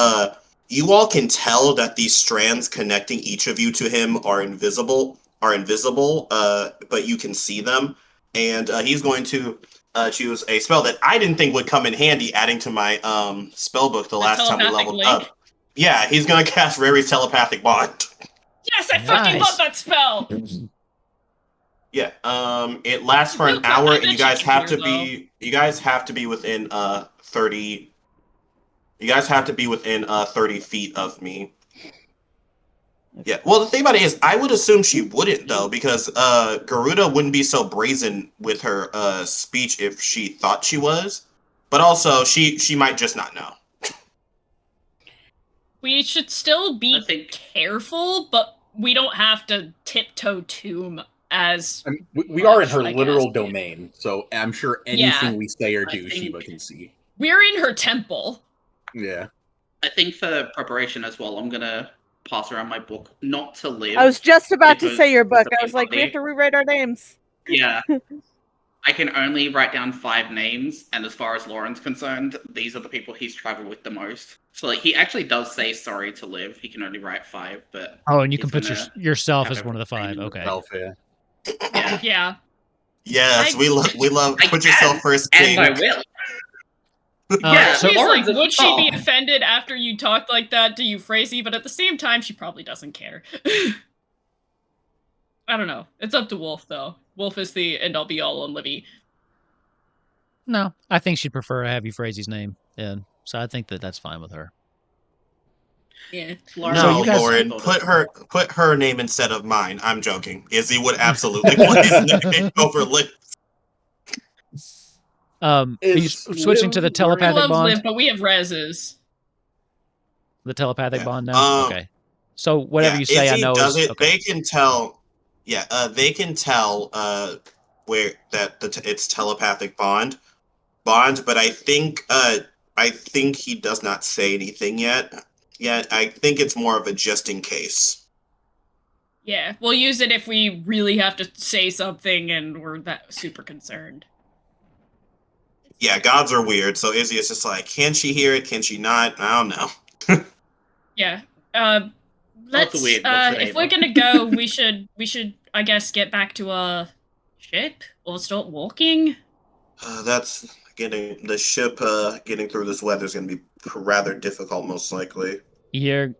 you all can tell that these strands connecting each of you to him are invisible, but you can see them. And he's going to choose a spell that I didn't think would come in handy, adding to my spell book the last time we leveled up. Yeah, he's gonna cast Rary's telepathic bond. Yes, I fucking love that spell. Yeah, it lasts for an hour, and you guys have to be. You guys have to be within 30. You guys have to be within 30 feet of me. Yeah. Well, the thing about it is, I would assume she wouldn't though, because Garuda wouldn't be so brazen with her speech if she thought she was. But also, she might just not know. We should still be careful, but we don't have to tiptoe too much. as I mean, we are in much, her I literal guess. domain, so I'm sure anything Yeah. we say or I do, think- Shiva can see. We're in her temple. Yeah. I think for preparation as well, I'm gonna pass around my book, Not to Live. I was just about to because say your it's book. a I was like, we have body. to rewrite our names. Yeah. I can only write down 5 names, and as far as Lauren's concerned, these are the people he's traveled with the most. So like, he actually does say sorry to live. He can only write 5, but Oh, and you can he's put gonna yourself have as one of the everything 5. in Okay. Welfare. Yeah. Yeah. Yes, I- we love I put yourself can, first, and King. I will. Yeah, so she's Lauren's like, at would the she be top. offended after you talked like that to Euphrasia? But at the same time, she probably doesn't care. I don't know. It's up to Wolf, though. Wolf is the end-all be-all on Livy. no, I think she'd prefer to have Euphrasia's name in. So I think that's fine with her. Yeah. Lauren, So No, you guys- Lauren, put her name instead of mine. I'm joking. Izzy would absolutely want his name over Liv. Are you Is switching to the Liv I telepathic love bond? Liv, but we have reses. The telepathic Yeah. bond now? Okay. So whatever Yeah, you say, I Izzy know does is it. okay. They can tell. Yeah, they can tell where that it's telepathic bond, but I think he does not say anything yet. Yeah, I think it's more of a just in case. Yeah, we'll use it if we really have to say something and we're that super concerned. Yeah, gods are weird. So Izzy is just like, can she hear it? Can she not? I don't know. Yeah. What's Let's weird? What's the if we're neighbor? gonna go, we should I guess get back to our ship or start walking. That's getting the ship. Getting through this weather is going to be rather difficult, most likely. Well,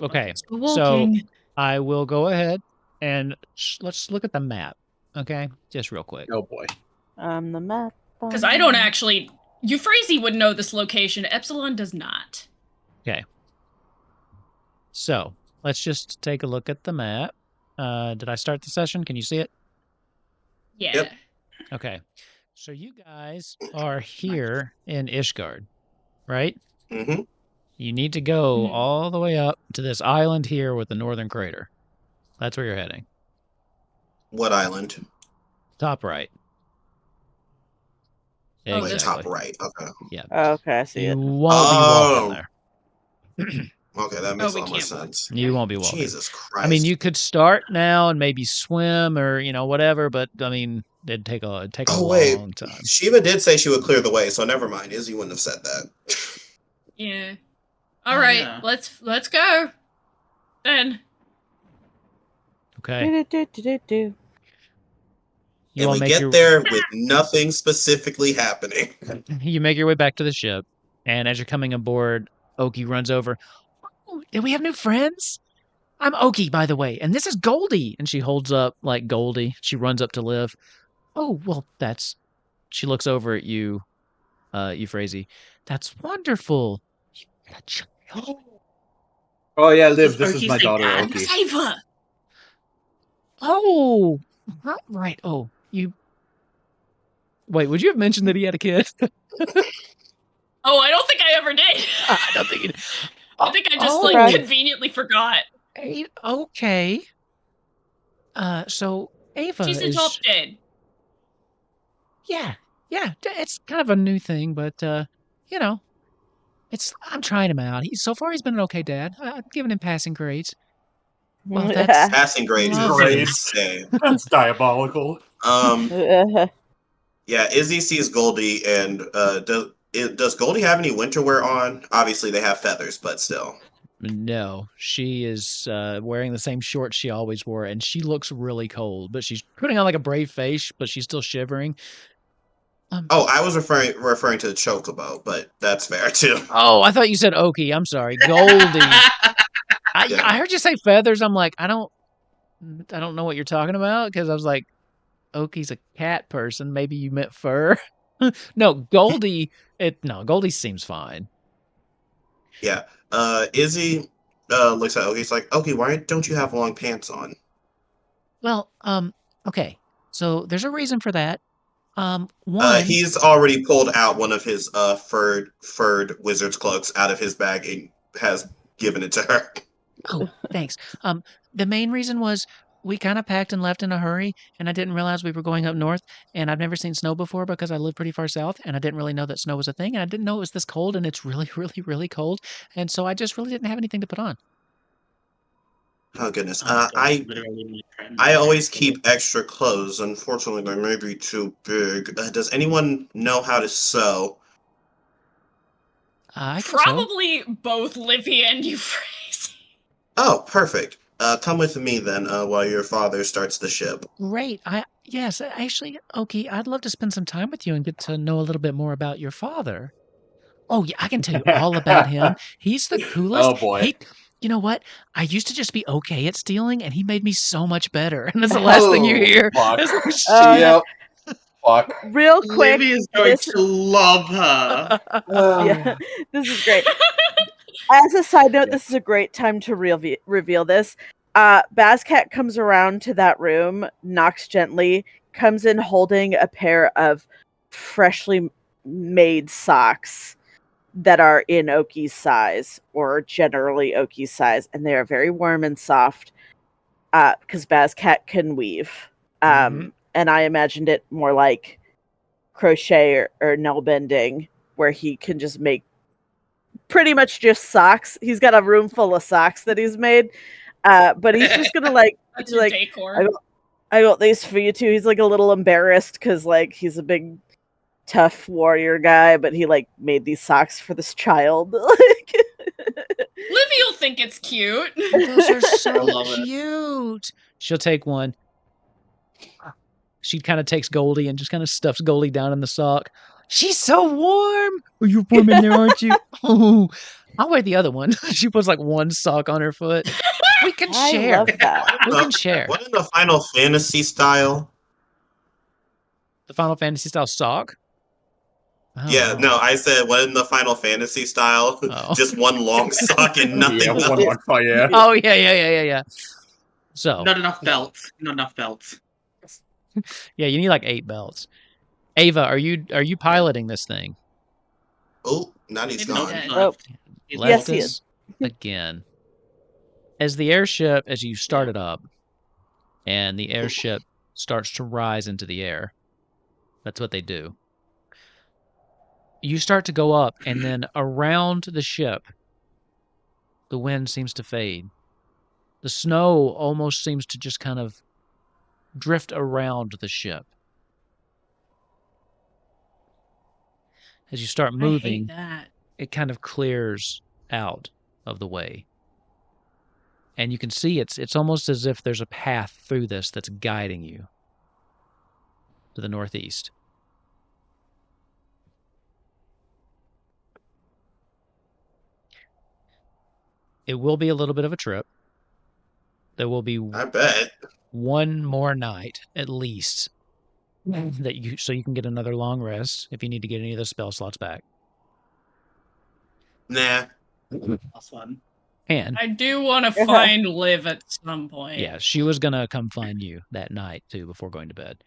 okay. Let's go So walking. I will go ahead and let's look at the map. Okay, just real quick. Oh boy. The map. Because I don't actually Euphrasia would know this location. Epsilon does not. Okay. So let's just take a look at the map. Did I start the session? Can you see it? Yeah. Yep. Okay. So you guys are here in Ishgard, right? Mm-hmm. You need to go Mhm. all the way up to this island here with the northern crater. That's where you're heading. What island? Top right. Oh, Like this top Exactly. right. Okay. Yeah. Oh, okay, I see You it. won't be walking there. Okay, that makes a we lot more can't walk. sense. You won't be walking. Jesus Christ. I mean, you could start now and maybe swim or whatever, but I mean, it'd take a Oh wait, long time. Shiva did say she would clear the way, so never mind. Izzy wouldn't have said that. Yeah. All Oh, right, yeah. let's go. Then. Okay. Do. You And all we make get your there with nothing specifically happening. you make your way back to the ship, and as you're coming aboard, Oki runs over. Oh, did we have new friends? I'm Oki, by the way, and this is Goldie. And she holds up like Goldie. She runs up to Liv. Oh, well, she looks over at you, Euphrasia. That's wonderful. You got a child. Oh yeah, Liv, Does this is Oki my say daughter dad? Oki. Save her. Oh, right. Oh, you. Wait, would you have mentioned that he had a kid? Oh, I don't think I ever did. I don't think it. I think I just Surprise. conveniently forgot. Okay. So Ava She's the is. top dead. Yeah. It's kind of a new thing, but I'm trying him out. So far he's been an okay dad. I've given him passing grades. Well, that's Passing grades is Lovely. insane. That's diabolical. Yeah, Izzy sees Goldie, and does Goldie have any winter wear on? Obviously, they have feathers, but still. No, she is wearing the same shorts she always wore, and she looks really cold. But she's putting on like a brave face, but she's still shivering. Oh, I was referring to the chocobo, but that's fair too. Oh, I thought you said Oki. I'm sorry, Goldie. Yeah. I heard you say feathers. I'm like, I don't know what you're talking about because I was like, Oki's a cat person. Maybe you meant fur. No, Goldie. Goldie seems fine. Yeah. Izzy looks at Oki. He's like, Oki, why don't you have long pants on? Well, okay. So there's a reason for that. One. He's already pulled out one of his furred wizard's cloaks out of his bag and has given it to her. Oh, thanks. The main reason was we kind of packed and left in a hurry, and I didn't realize we were going up north, and I've never seen snow before because I live pretty far south, and I didn't really know that snow was a thing, and I didn't know it was this cold, and it's really, really, really cold, and so I just really didn't have anything to put on. Oh goodness. God, I literally my friend. always keep extra clothes. Unfortunately, they may be too big. Does anyone know how to sew? I can sew. Probably both Livy and Euphrasia. Oh, perfect. Come with me then, while your father starts the ship. Great. Yes, actually, Oki, I'd love to spend some time with you and get to know a little bit more about your father. Oh, yeah, I can tell you all about him. He's the coolest. Oh, boy. You know what? I used to just be okay at stealing, and he made me so much better. And that's the last thing you hear. Fuck. It's like, shit. Yep. Fuck. Real quick, Livy is going to love her. yeah, this is great. As a side note, this is a great time to reveal this. Bazcat comes around to that room, knocks gently, comes in holding a pair of freshly made socks that are in Oki's size, or generally Oki's size, and they are very warm and soft because Bazcat can weave. And I imagined it more like crochet or nail bending, where he can just make pretty much just socks. He's got a room full of socks that he's made, but he's just gonna That's he's your like, decor. I got these for you too. He's like a little embarrassed because like he's a big tough warrior guy, but he like made these socks for this child. Livy will think it's cute. Those are I so love it. cute. She'll take one. She kind of takes Goldie and just kind of stuffs Goldie down in the sock. She's so warm. Oh, you're warm in there, aren't you? Oh, I'll wear the other one. She puts like one sock on her foot. We can I share. love that. We can share. What in the Final Fantasy style? The Final Fantasy style sock? Yeah, no, I said what in the Final Fantasy style? Oh. Just one long sock and nothing Yeah, else. one long sock, yeah. Oh, yeah. So, Not enough belts. Not enough belts. yeah, you need like 8 belts. Ava, are you piloting this thing? Oh, now he's Maybe gone. not. Oh, He's Left Yes, he us is. again. As the airship, as you start it up, and the airship starts to rise into the air, that's what they do. You start to go up, and then around the ship, the wind seems to fade. The snow almost seems to just kind of drift around the ship. As you start I hate moving, that. it kind of clears out of the way. And you can see it's almost as if there's a path through this that's guiding you to the northeast. It will be a little bit of a trip. There will be I bet. one more night at least so you can get another long rest if you need to get any of the spell slots back. Nah. Plus one. And I do want to find Liv at some point. yeah, she was gonna come find you that night too before going to bed.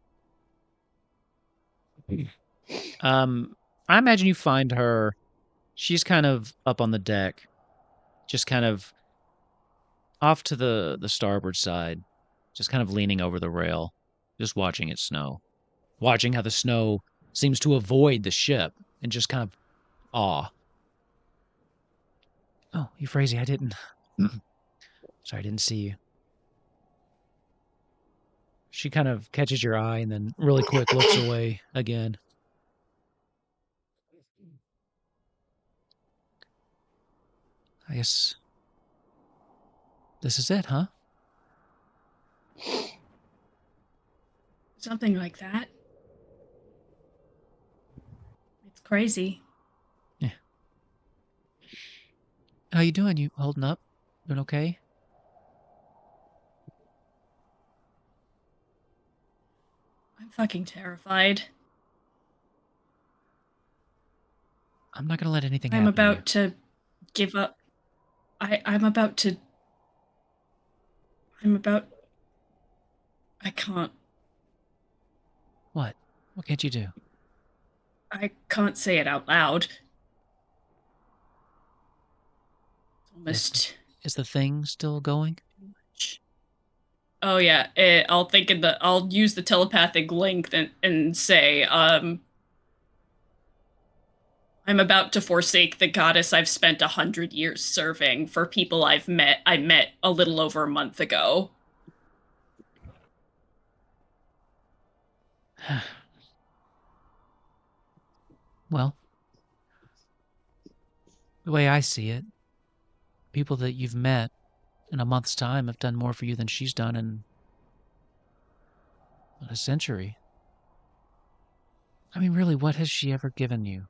I imagine you find her. She's kind of up on the deck, just kind of off to the starboard side, just kind of leaning over the rail, just watching it snow, watching how the snow seems to avoid the ship and just kind of awe. Oh, Euphrasia, I didn't. Sorry, I didn't see you. She kind of catches your eye and then really quick looks away again. I guess this is it, huh? Something like that. It's crazy. Yeah. How you doing? You holding up? Doing okay? I'm fucking terrified. I'm not gonna let anything I'm happen about to you. to give up. I can't. What? What can't you do? I can't say it out loud. It's almost Is the thing still going? too much. Oh yeah, I'll use the telepathic link and say, I'm about to forsake the goddess I've spent 100 years serving for people I met a little over a month ago. Well, the way I see it, people that you've met in a month's time have done more for you than she's done in a century. I mean, really, what has she ever given you?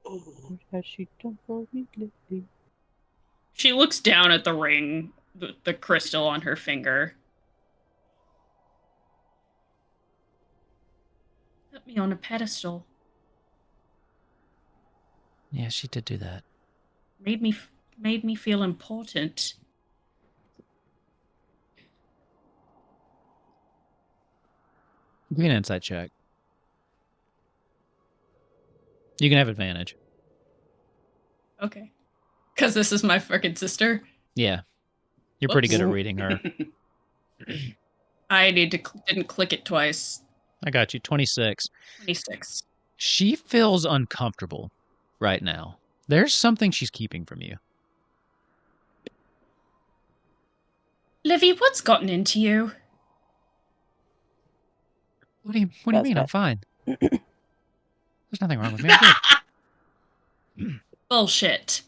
What has she done for me lately? She looks down at the ring, the crystal on her finger. Put me on a pedestal. Yeah, she did do that. Made me feel important. Give me an insight check. You can have advantage. Okay. Because this is my freaking sister. Yeah. You're pretty good at reading her. I didn't click it twice. I got you. 26. 26. She feels uncomfortable right now. There's something she's keeping from you. Livy, what's gotten into you? What do you mean? I'm fine. There's nothing wrong with me. I'm good. Bullshit.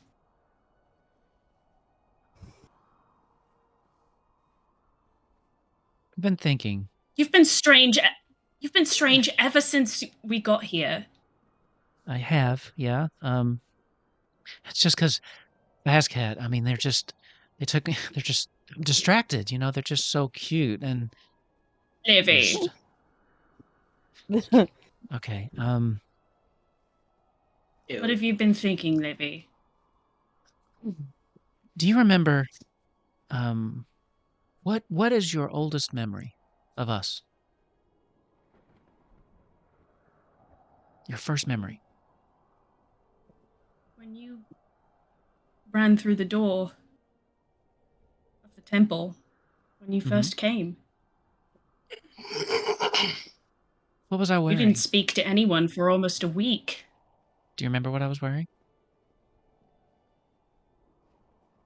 I've been thinking. You've been strange ever since we got here. I have, yeah. It's just because Bascat, I mean, they're just distracted, you know, they're just so cute and Livy. Okay, What have you been thinking, Livy? do you remember, what is your oldest memory of us? Your first memory? When you ran through the door of the temple when you first came. What was I wearing? You didn't speak to anyone for almost a week. Do you remember what I was wearing?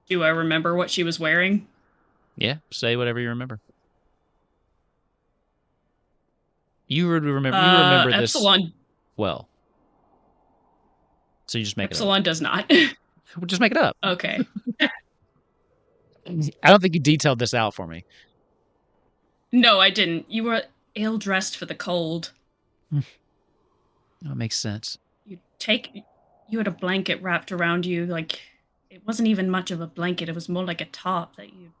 Do I remember what she was wearing? Yeah, say whatever you remember. You remember this Epsilon. well. So you just make Epsilon it up. does not. We'll just make it up. Okay. I don't think you detailed this out for me. No, I didn't. You were ill-dressed for the cold. That makes sense. You had a blanket wrapped around you, like it wasn't even much of a blanket, it was more like a tarp that you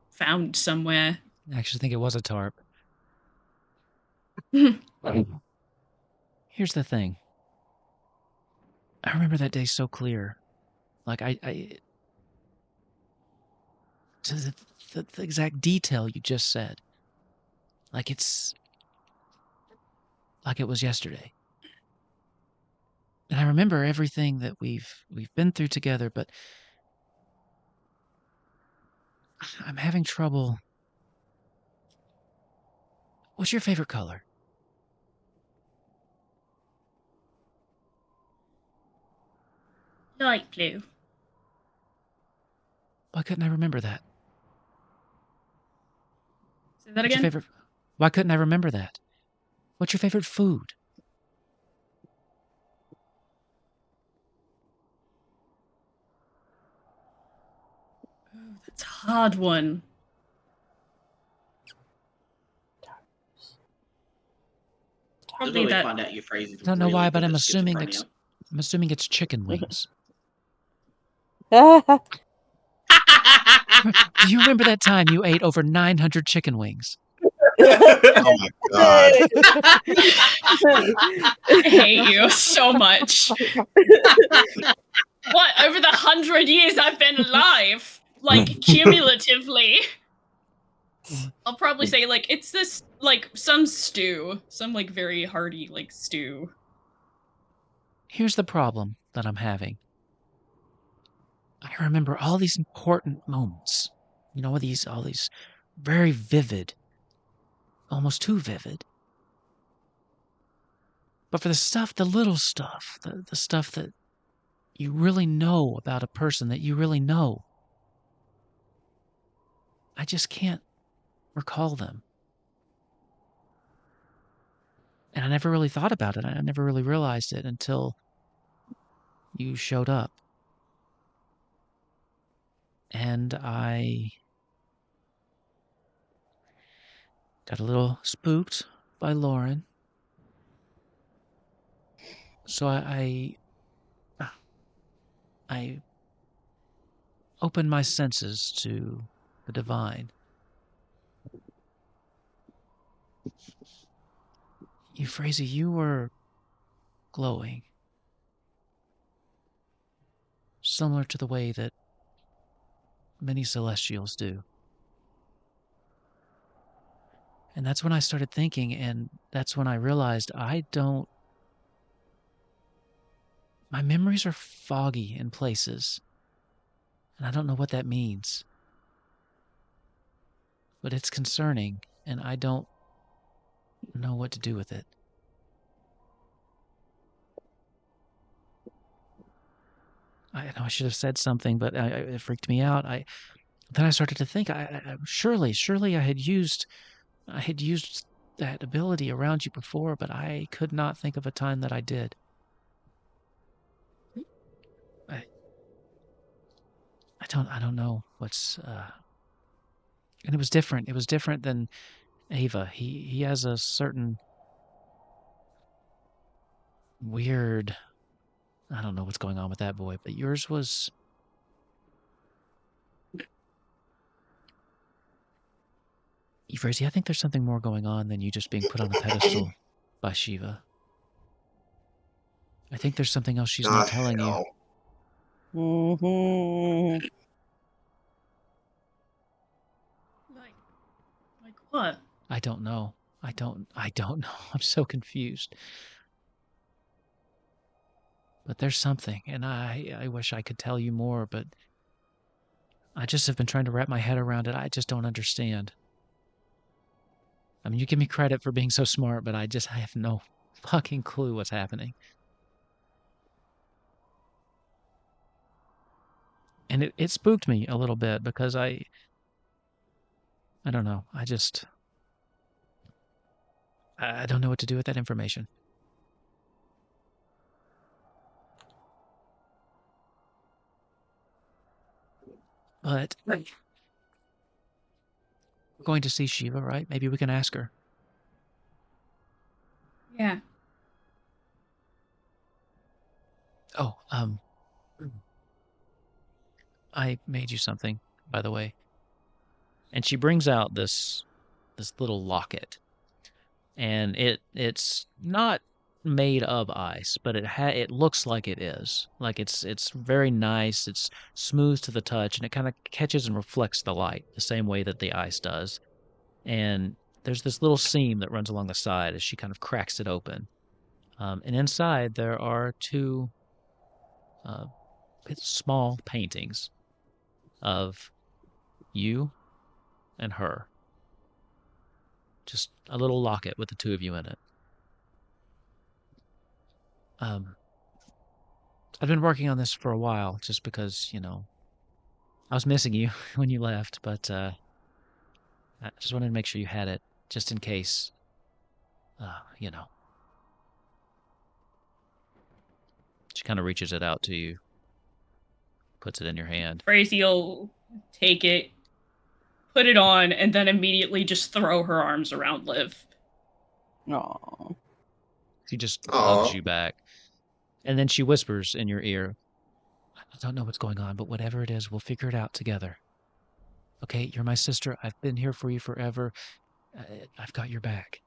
found somewhere. I actually think it was a tarp. Here's the thing. I remember that day so clear. Like to the exact detail you just said. Like it was yesterday. And I remember everything that we've been through together, but I'm having trouble. What's your favorite color? Light blue. Why couldn't I remember that? Say that again? Why couldn't I remember that? What's your favorite food? Oh, that's a hard one. Probably that. Find out your phrase I don't know why, but I'm assuming it's chicken wings. Do you remember that time you ate over 900 chicken wings? Oh my god. I hate you so much. What, over the 100 years I've been alive? Like, cumulatively? I'll probably say, like, it's this, like, some stew. Some, like, very hearty, like, stew. Here's the problem that I'm having. I remember all these important moments all these very vivid, almost too vivid. But for the little stuff, the stuff that you really know about a person that you really know, I just can't recall them. And I never really thought about it. I never really realized it until you showed up. And I got a little spooked by Lauren. So I opened my senses to the divine. Euphrasia, you were glowing. Similar to the way that many celestials do. And that's when I started thinking, and that's when I realized my memories are foggy in places. And I don't know what that means. But it's concerning, and I don't know what to do with it. I know I should have said something, but it freaked me out. Then I started to think, surely I had used that ability around you before, but I could not think of a time that I did. I don't know what's and it was different. It was different than Ava. He has a certain weird, I don't know what's going on with that boy, but yours was Euphrasia, I think there's something more going on than you just being put on a pedestal by Shiva. I think there's something else she's not telling you. Mm-hmm. Like what? I don't know. I don't know. I'm so confused. But there's something, and I wish I could tell you more, but I just have been trying to wrap my head around it. I just don't understand. I mean, you give me credit for being so smart, but I have no fucking clue what's happening. And it spooked me a little bit because I don't know. I don't know what to do with that information. But we're going to see Shiva, right? Maybe we can ask her. Yeah. Oh, I made you something, by the way. And she brings out this little locket. And it's not made of ice, but it looks like it is. Like it's very nice, it's smooth to the touch, and it kind of catches and reflects the light the same way that the ice does. And there's this little seam that runs along the side as she kind of cracks it open. And inside there are two small paintings of you and her. Just a little locket with the two of you in it. I've been working on this for a while just because, I was missing you when you left, but I just wanted to make sure you had it just in case, you know. She kind of reaches it out to you, puts it in your hand. Crazy will take it, put it on, and then immediately just throw her arms around Liv. Aww. She just hugs you back. And then she whispers in your ear, I don't know what's going on, but whatever it is, we'll figure it out together. Okay, you're my sister. I've been here for you forever. I've got your back.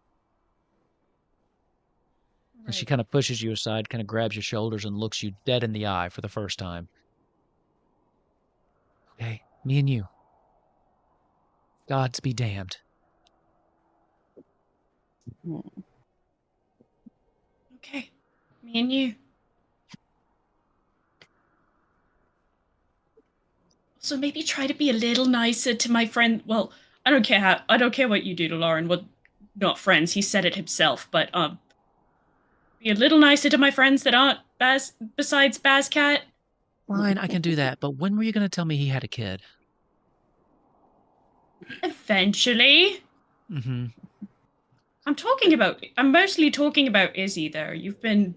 Right. And she kind of pushes you aside, kind of grabs your shoulders and looks you dead in the eye for the first time. Okay, me and you. Gods be damned. Okay, me and you. Also, maybe try to be a little nicer to my friend. Well, I don't care what you do to Lauren. We're not friends. He said it himself, but be a little nicer to my friends that aren't besides Bazcat. Fine, I can do that. But when were you going to tell me he had a kid? Eventually. Mm-hmm. I'm mostly talking about Izzy there. You've been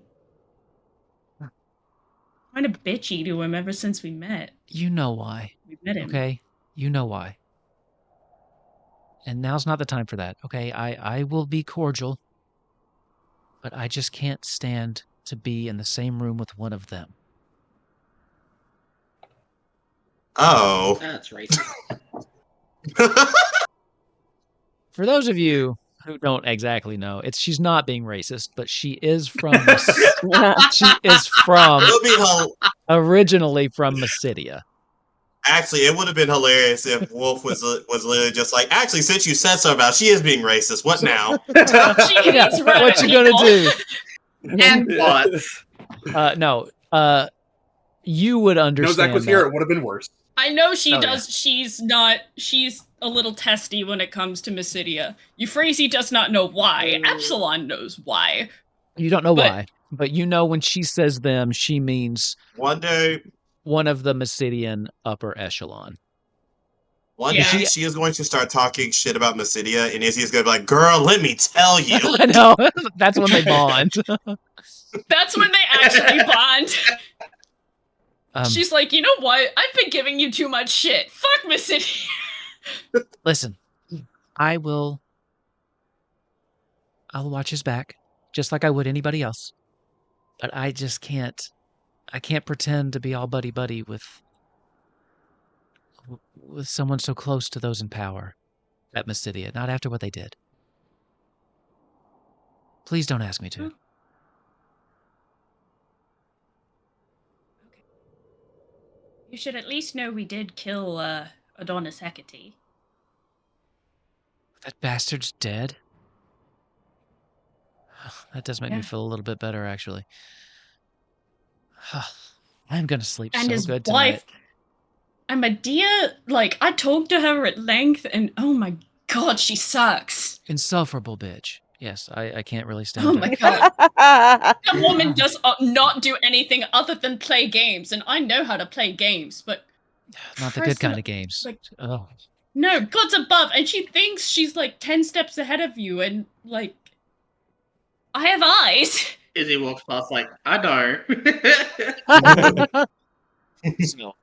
kind of bitchy to him ever since we met. You know why. We met him. Okay? You know why. And now's not the time for that, okay? I will be cordial, but I just can't stand to be in the same room with one of them. Oh. That's racist. For those of you who don't exactly know, she's not being racist, but she is from originally from Mysidia. Actually, it would have been hilarious if Wolf was literally just like, actually, since you said so about, she is being racist. What now? What you gonna do? And what? No. You would understand. No, Zach was here. It would have been worse. I know she does. Yeah. She's a little testy when it comes to Mysidia. Euphrasia does not know why. Epsilon knows why. You don't know why, but you know when she says them, she means One day, one of the Mysidian upper echelon. One day she is going to start talking shit about Mysidia, and Izzy is going to be like, girl, let me tell you. I know. That's when they bond. That's when they actually bond. She's like, you know what? I've been giving you too much shit. Fuck Mysidia. Listen, I'll watch his back, just like I would anybody else. But I just can't pretend to be all buddy-buddy with someone so close to those in power at Mysidia, not after what they did. Please don't ask me to. Okay. You should at least know we did kill Adonis Hecate. That bastard's dead? That does make me feel a little bit better, actually. I'm gonna sleep and so his good wife, tonight. And Medea, like, I talked to her at length, and oh my god, she sucks. Insufferable bitch. Yes, I can't really stand Oh her. my god. That woman does not do anything other than play games, and I know how to play games, but... Not the good kind of games. Like, oh. No, God's above, and she thinks she's, like, 10 steps ahead of you, and, like... I have eyes. Izzy walks past like, I know. So,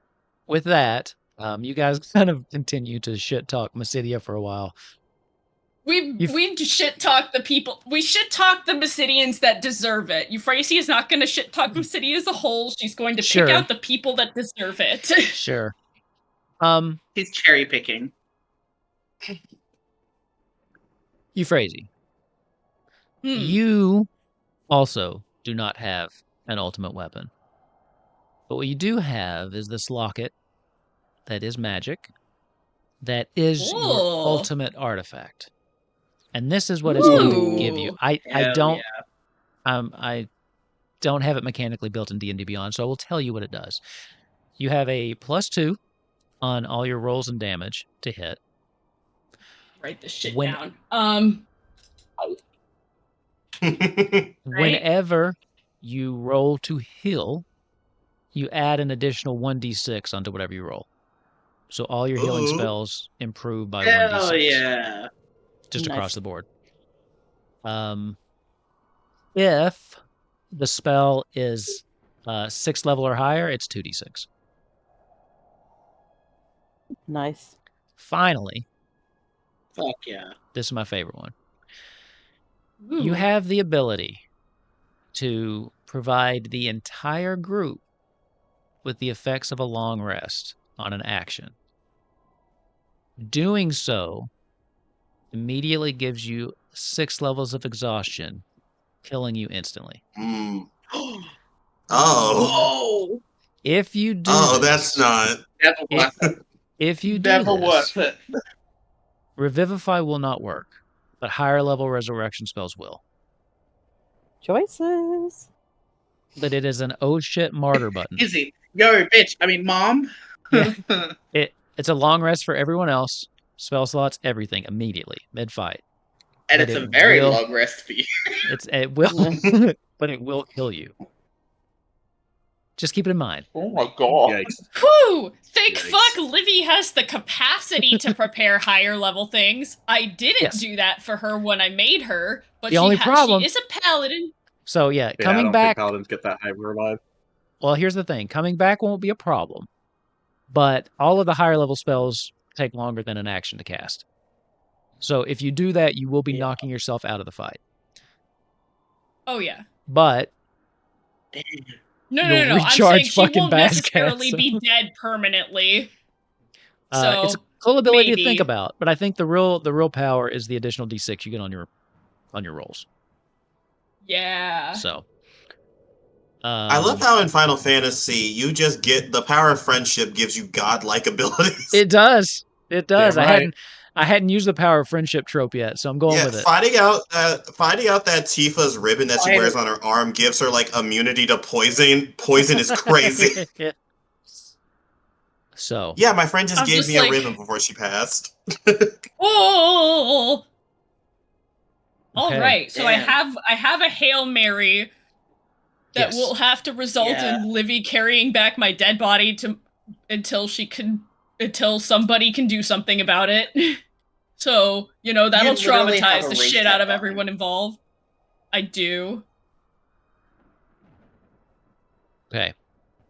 with that, you guys kind of continue to shit talk Mysidia for a while. We shit talk the people. We shit talk the Mysidians that deserve it. Euphrasia is not going to shit talk Mysidia as a whole. She's going to pick out the people that deserve it. Sure. He's cherry picking. Euphrasia. You also do not have an ultimate weapon. But what you do have is this locket that is magic, that is your ultimate artifact. And this is what it's going to give you. I don't have it mechanically built in D&D Beyond, so I will tell you what it does. You have a +2 on all your rolls and damage to hit. Write this shit down. Whenever you roll to heal, you add an additional 1d6 onto whatever you roll. So all your healing spells improve by 1d6. Hell yeah. Just across the board. If the spell is 6th level or higher, it's 2d6. Nice. Finally. Fuck yeah. This is my favorite one. Ooh. You have the ability to provide the entire group with the effects of a long rest on an action. Doing so immediately gives you 6 levels of exhaustion, killing you instantly. Oh. If you do that's not... If you do Never this, worth it. Revivify will not work, but higher level resurrection spells will. Choices. But it is an oh shit martyr button. Izzy. Yo, bitch. I mean, mom. Yeah. It's a long rest for everyone else. Spell slots, everything immediately mid fight. And But it's it a very will- long rest for you. It will, but it will kill you. Just keep it in mind. Oh my god. Yikes. Whew! Thank Yikes. fuck Livy has the capacity to prepare higher level things. I didn't Yes. do that for her when I made her, but The only problem- she is a paladin. So yeah, Yeah, I coming don't back. think paladins get that high revive. Well, here's the thing: coming back won't be a problem, but all of the higher level spells take longer than an action to cast. So if you do that, you will be knocking yourself out of the fight. Oh yeah. But No, You'll I'm saying recharge she fucking won't Basket, necessarily so- be dead permanently. it's So a cool ability to think maybe. about. But I think the real power is the additional d6 you get on your rolls. Yeah. So I love how in Final Fantasy you just get the power of friendship gives you godlike abilities. it does. It does. Damn I right. hadn't used the power of friendship trope yet, so I'm going with it. finding out that Tifa's ribbon that she wears on her arm gives her like immunity to poison. Poison is crazy. Yeah. So Yeah, my friend just I'm gave just me a like- ribbon before she passed. Oh. All Okay. right. So Damn. I have a Hail Mary that Yes. will have to result in Livy carrying back my dead body until somebody can do something about it. So, that'll You literally have traumatize a the shit reset out of button. everyone involved. I do. okay.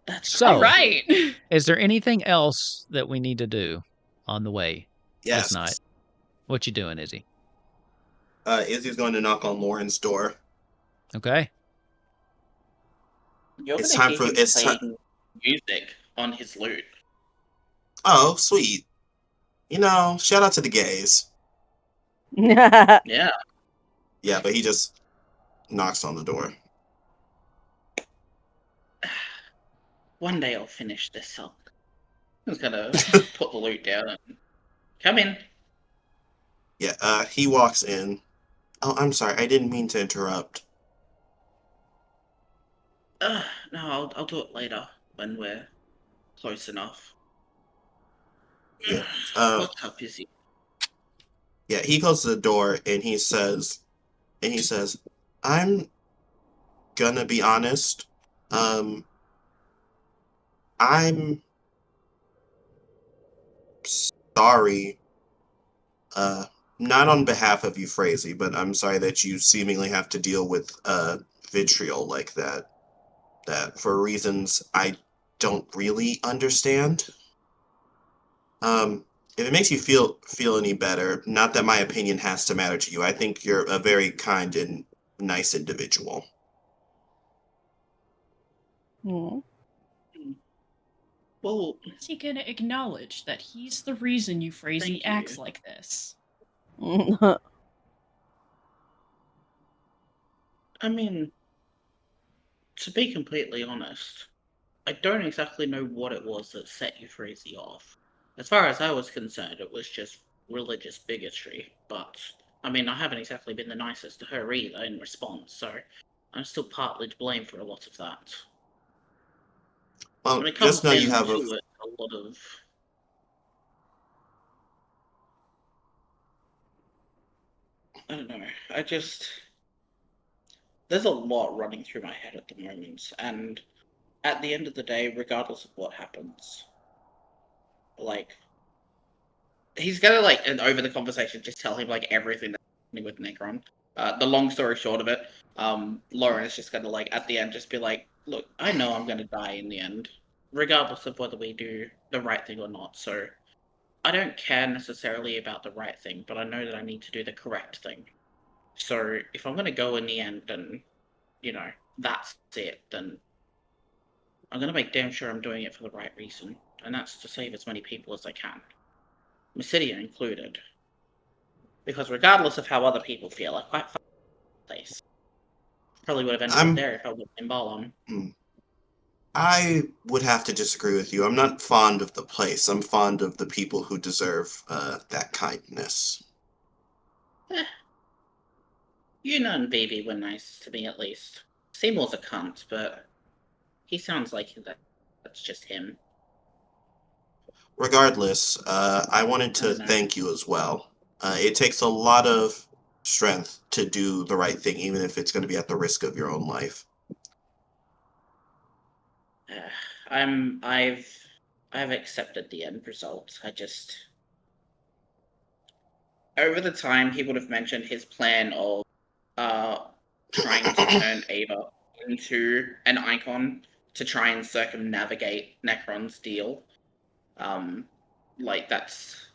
That's So- All right. Is there anything else that we need to do on the way Yes. this night? What you doing, Izzy? Izzy's going to knock on Lauren's door. Okay. You're It's gonna time hear for- him it's playing music on his lute. Oh, sweet. Shout out to the gays. Yeah. Yeah, but he just knocks on the door. One day I'll finish this up. I'm just gonna put the lute down and come in. Yeah, he walks in. Oh, I'm sorry, I didn't mean to interrupt. No, I'll do it later when we're close enough. Yeah, What's up, Izzy? Yeah, he goes to the door and he says, I'm gonna be honest. I'm sorry. Not on behalf of Euphrasia, but I'm sorry that you seemingly have to deal with vitriol like that. That for reasons I don't really understand. If it makes you feel any better, not that my opinion has to matter to you. I think you're a very kind and nice individual. Aw. Well, Is he gonna acknowledge that he's the reason Euphrasia Thank you. acts like this? I mean, to be completely honest, I don't exactly know what it was that set Euphrasia off. As far as I was concerned, it was just religious bigotry, but I mean, I haven't exactly been the nicest to her either in response, so I'm still partly to blame for a lot of that. Well, When it comes just know you have to a. it, a lot of I don't know. There's a lot running through my head at the moment, and at the end of the day, regardless of what happens, like, he's gonna, like, and over the conversation, just tell him, like, everything that's happening with Necron. The long story short of it, Lauren is just gonna, like, at the end, just be like, look, I know I'm gonna die in the end, regardless of whether we do the right thing or not, so I don't care necessarily about the right thing, but I know that I need to do the correct thing. So if I'm gonna go in the end and, that's it, then I'm gonna make damn sure I'm doing it for the right reason, and that's to save as many people as I can. Mysidia included. Because regardless of how other people feel, I quite fuck the place. Probably would have ended up there if I wasn't in Balon. I would have to disagree with you. I'm not fond of the place. I'm fond of the people who deserve that kindness. Yuna and Baby were nice to me at least. Seymour's a cunt, but he sounds like that's just him. Regardless, I wanted to thank you as well. It takes a lot of strength to do the right thing, even if it's going to be at the risk of your own life. I've accepted the end result. Over the time, he would have mentioned his plan of trying to turn Ava into an icon to try and circumnavigate Necron's deal.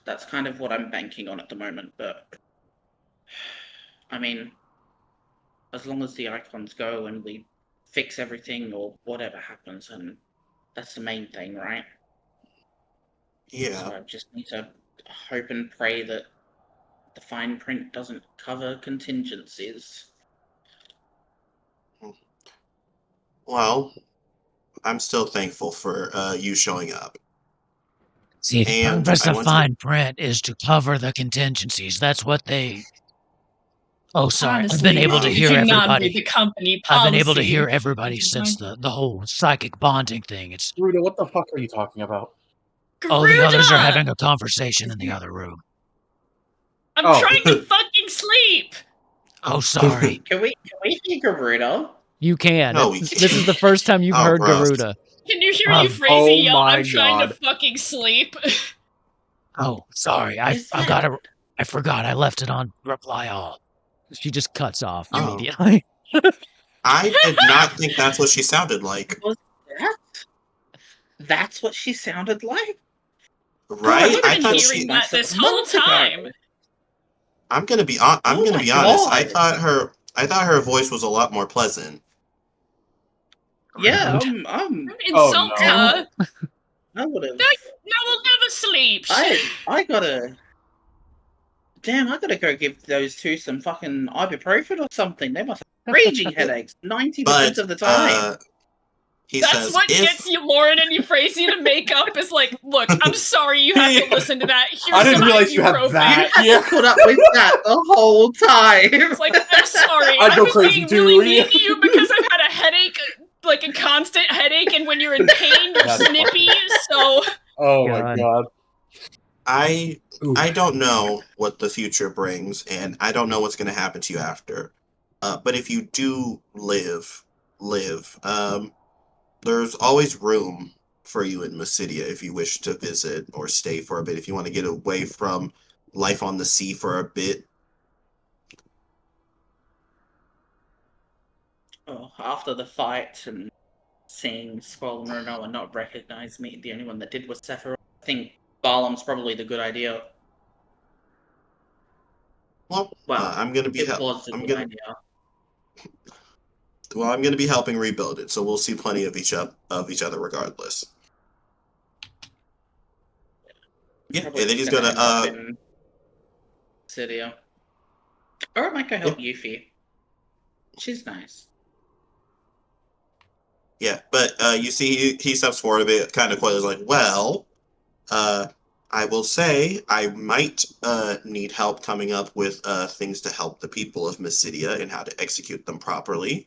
That's kind of what I'm banking on at the moment. But I mean, as long as the icons go and we fix everything or whatever happens, and that's the main thing, right? Yeah. So I just need to hope and pray that the fine print doesn't cover contingencies. Well, I'm still thankful for you showing up. See, the And purpose I of want fine print is to cover the contingencies. That's what they. Oh, sorry. I've been Honestly, able to it hear cannot everybody. be the company I've policy. been able to hear everybody Would you since mind- the whole psychic bonding thing. It's Ruda, what the fuck are you talking about? oh, the others are Garuda! having a conversation in the other room. I'm Oh. trying to fucking sleep. Oh, sorry. Can we hear Garuda? You can. No, we This can't. is the first time you've Oh, heard gross. Garuda. Can you hear Um, Euphrasia oh yell, my I'm trying to God. fucking sleep? Oh, sorry. I forgot. I left it on reply all. She just cuts off Oh. immediately. I did not think that's what she sounded like. Was that? That's what she sounded like? Right? I've I been thought hearing she. that this whole months ago. time. I'm gonna be Oh honest. my God. I thought her voice was a lot more pleasant. Yeah, Rude. I'm Insult no. her. I would have. No, we'll never sleep. I gotta. Damn, I gotta go give those two some fucking ibuprofen or something. They must have raging headaches 90% But of the time. he That's says, what if gets you, Lauren and Euphrasia to make up is like, look, I'm sorry you have to Yeah. listen to that. Here's I didn't some realize you had ibuprofen. that. You had to put up with that the whole time. It's like, I'm sorry. I'd I go was crazy being too, really yeah. mean to you because I've had a headache, like a constant headache, and when you're in pain, you're That's snippy, so... Oh God. my God. I Oof. don't know what the future brings, and I don't know what's going to happen to you after. But if you do live, there's always room for you in Mysidia if you wish to visit or stay for a bit. If you want to get away from life on the sea for a bit. Oh, after the fight and seeing Squall and Renoa not recognize me, the only one that did was Sephiroth. I think Balam's probably the good idea. Well, I'm going to be it was a good idea. Well, I'm going to be helping rebuild it, so we'll see plenty of each other regardless. Yeah, Probably and then just he's gonna end up in Cydia. Or I might go help Yuffie. She's nice. Yeah, but you see he steps forward a bit, kind of quite like, well, I will say I might need help coming up with things to help the people of Mysidia and how to execute them properly.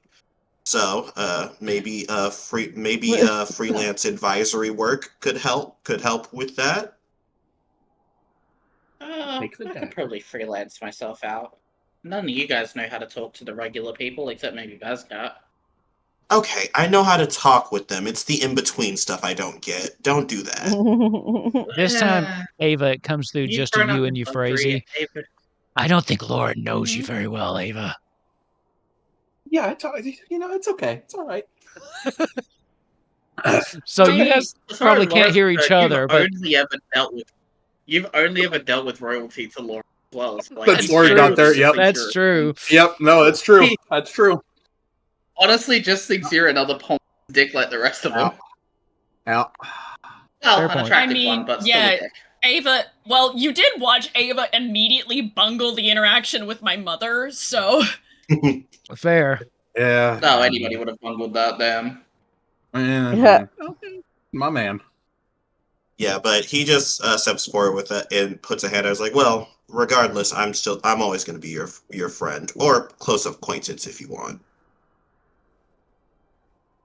So maybe freelance advisory work could help with that. I could probably freelance myself out. None of you guys know how to talk to the regular people, except maybe Bazcat. Okay, I know how to talk with them. It's the in-between stuff I don't get. Don't do that. This time, Ava, it comes through just to you and Euphrasia. I don't think Lauren knows you very well, Ava. Yeah, it's okay. It's all right. So you guys probably can't hear each other, but You've only ever dealt with royalty to Lauren as well. So That's Lauren out there. Yep, that's true. Yep, no, it's true. That's true. Honestly, just thinks you're another pomp dick like the rest of them. Out. Well, Fair an point. attractive one, but still a dick. Ava, well, you did watch Ava immediately bungle the interaction with my mother, so... Fair. Yeah. No, anybody would have bungled that, damn. Yeah. Okay. My man. Yeah, but he just steps forward with it and puts a hand out. I was like, well, regardless, I'm always going to be your friend or close acquaintance if you want.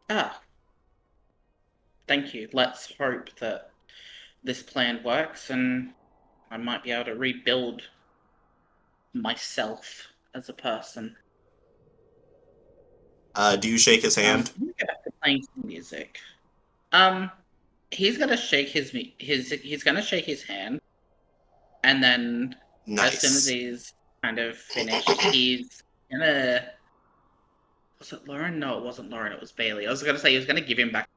Ah. Thank you. Let's hope that this plan works, and I might be able to rebuild myself as a person. Do you shake his hand? I'm gonna go back to playing some music. He's gonna shake he's gonna shake his hand, and then Nice. as soon as he's kind of finished, he's gonna. Was it Lauren? No, it wasn't Lauren. It was Bailey. I was gonna say he was gonna give him back.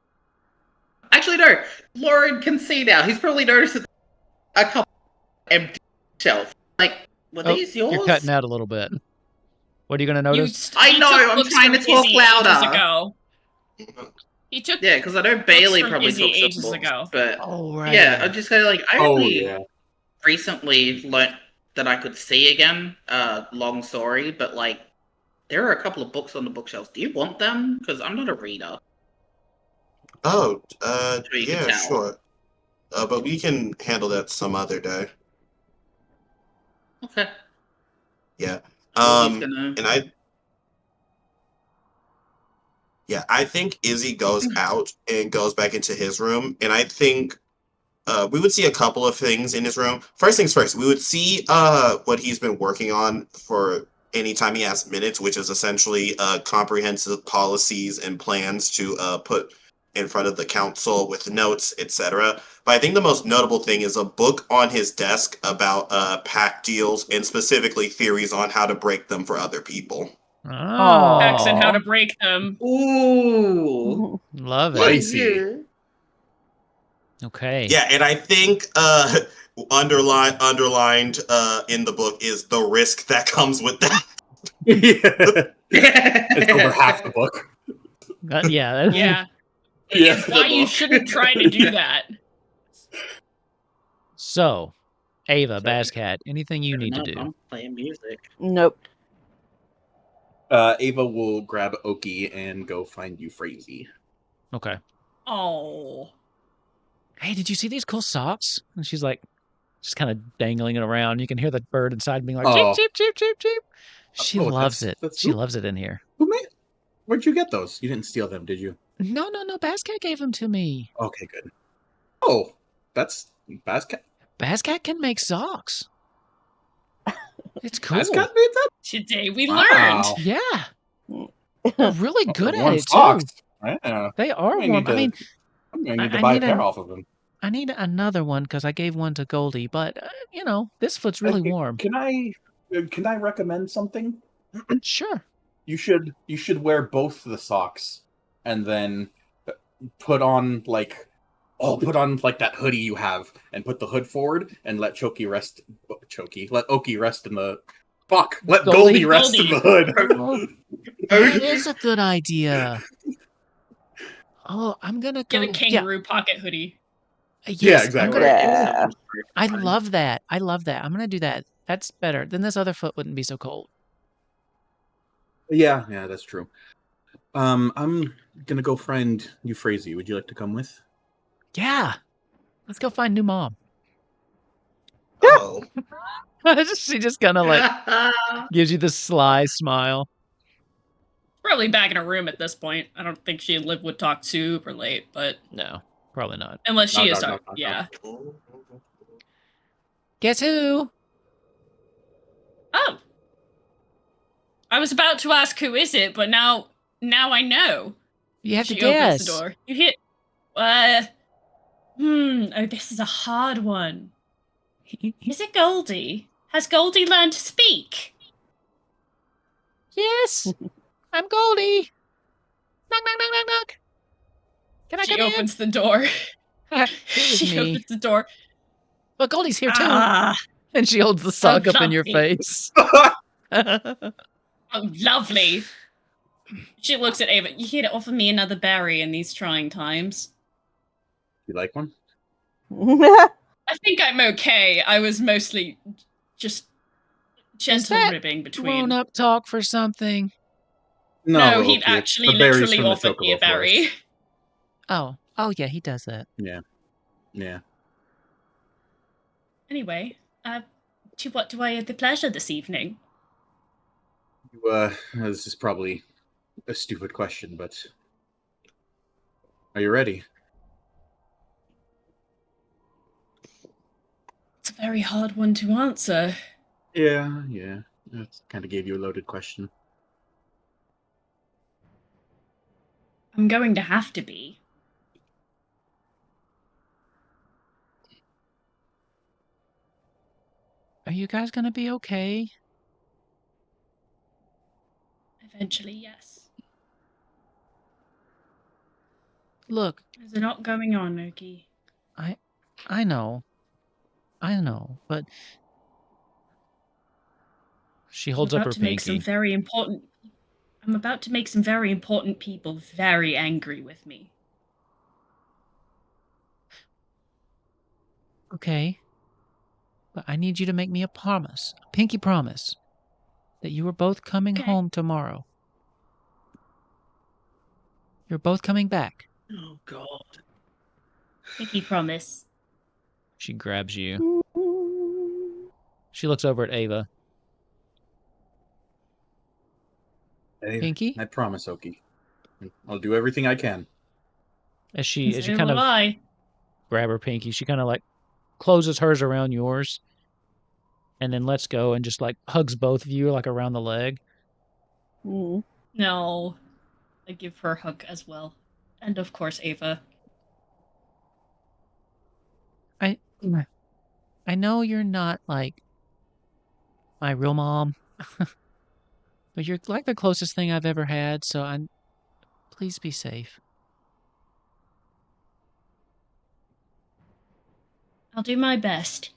Actually, no. Lauren can see now. He's probably noticed a couple empty shelves. Like, were these yours? You're cutting out a little bit. What are you going to notice? I know, I'm trying to talk louder. He took because I know Bailey probably Izzy took ages some books, ago. but right. Yeah, I'm just kind of like I recently learnt that I could see again. Long story, but like there are a couple of books on the bookshelves. Do you want them? Because I'm not a reader. Oh, yeah, sure. But we can handle that some other day. Okay. Yeah. And I think Izzy goes out and goes back into his room, and I think we would see a couple of things in his room. First things first, we would see what he's been working on for any time he has minutes, which is essentially comprehensive policies and plans to put in front of the council with notes, etc. But I think the most notable thing is a book on his desk about pact deals and specifically theories on how to break them for other people. Oh. Pacts and how to break them. Ooh. Love it. Spicy. Okay. Yeah, and I think underlined in the book is the risk that comes with that. It's over half the book. Yeah. Yeah. Yeah. It's why you shouldn't try to do that. So, Ava, Bascat, anything you need to do? I'm playing music. Nope. Ava will grab Oki and go find Euphrasie. Okay. Oh. Hey, did you see these cool socks? And she's like, just kind of dangling it around. You can hear the bird inside being like, cheep, cheep, cheep, cheep, cheep. She loves it. She loves it in here. Where'd you get those? You didn't steal them, did you? No. Bascat gave them to me. Okay, good. Oh, that's Bascat. Bascat can make socks. It's cool. Bascat made that? Today we learned. Yeah. They're really good at it, socks. too. Yeah. They are warm. I'm going to need to buy a pair off of them. I need another one because I gave one to Goldie, but, this foot's really warm. Can I recommend something? Sure. You should wear both the socks and then put on that hoodie you have and put the hood forward and let Oki rest in the let Goldie rest in the hood. That is a good idea. Oh, I'm gonna get a kangaroo pocket hoodie. Yes, yeah, exactly. I love that. I'm gonna do that. That's better. Then this other foot wouldn't be so cold. Yeah, that's true. I'm gonna go find Euphrasie. Would you like to come with? Yeah. Let's go find new mom. Oh. She just kind of gives you this sly smile. Probably back in her room at this point. I don't think she would talk super late, but no, probably not. Unless she is, yeah. Guess who? Oh, I was about to ask who is it, but now I know. You have she to guess. Opens the door. You hit. Oh, this is a hard one. Is it Goldie? Has Goldie learned to speak? Yes. I'm Goldie. Knock, knock, knock, knock, knock. Can I come in? She opens the door. She opens the door. But Goldie's here too. And she holds the sock up in your face. Oh, lovely. She looks at Ava. You here to offer me another berry in these trying times? You like one? I think I'm okay. I was mostly just gentle ribbing between. Grown-up talk for something. No, he actually literally offered me a berry. Oh, yeah, he does that. Yeah. Anyway, to what do I have the pleasure this evening? This is probably a stupid question, but are you ready? a very hard one to answer. Yeah. That kind of gave you a loaded question. I'm going to have to be. Are you guys gonna be okay? Eventually, yes. Look, There's a lot going on, Oki. I know, but she holds up her pinky. I'm about to make some very important people very angry with me. Okay, but I need you to make me a promise, a pinky promise, that you are both coming home tomorrow. You're both coming back. Oh God. Pinky promise. She grabs you. She looks over at Ava. Pinky? I promise, Oki. I'll do everything I can. As you So kind will of I. grab her pinky, she kind of like closes hers around yours and then lets go and just like hugs both of you like around the leg. No. I give her a hug as well. And of course, Ava. I know you're not like my real mom, but you're like the closest thing I've ever had, so please be safe. I'll do my best.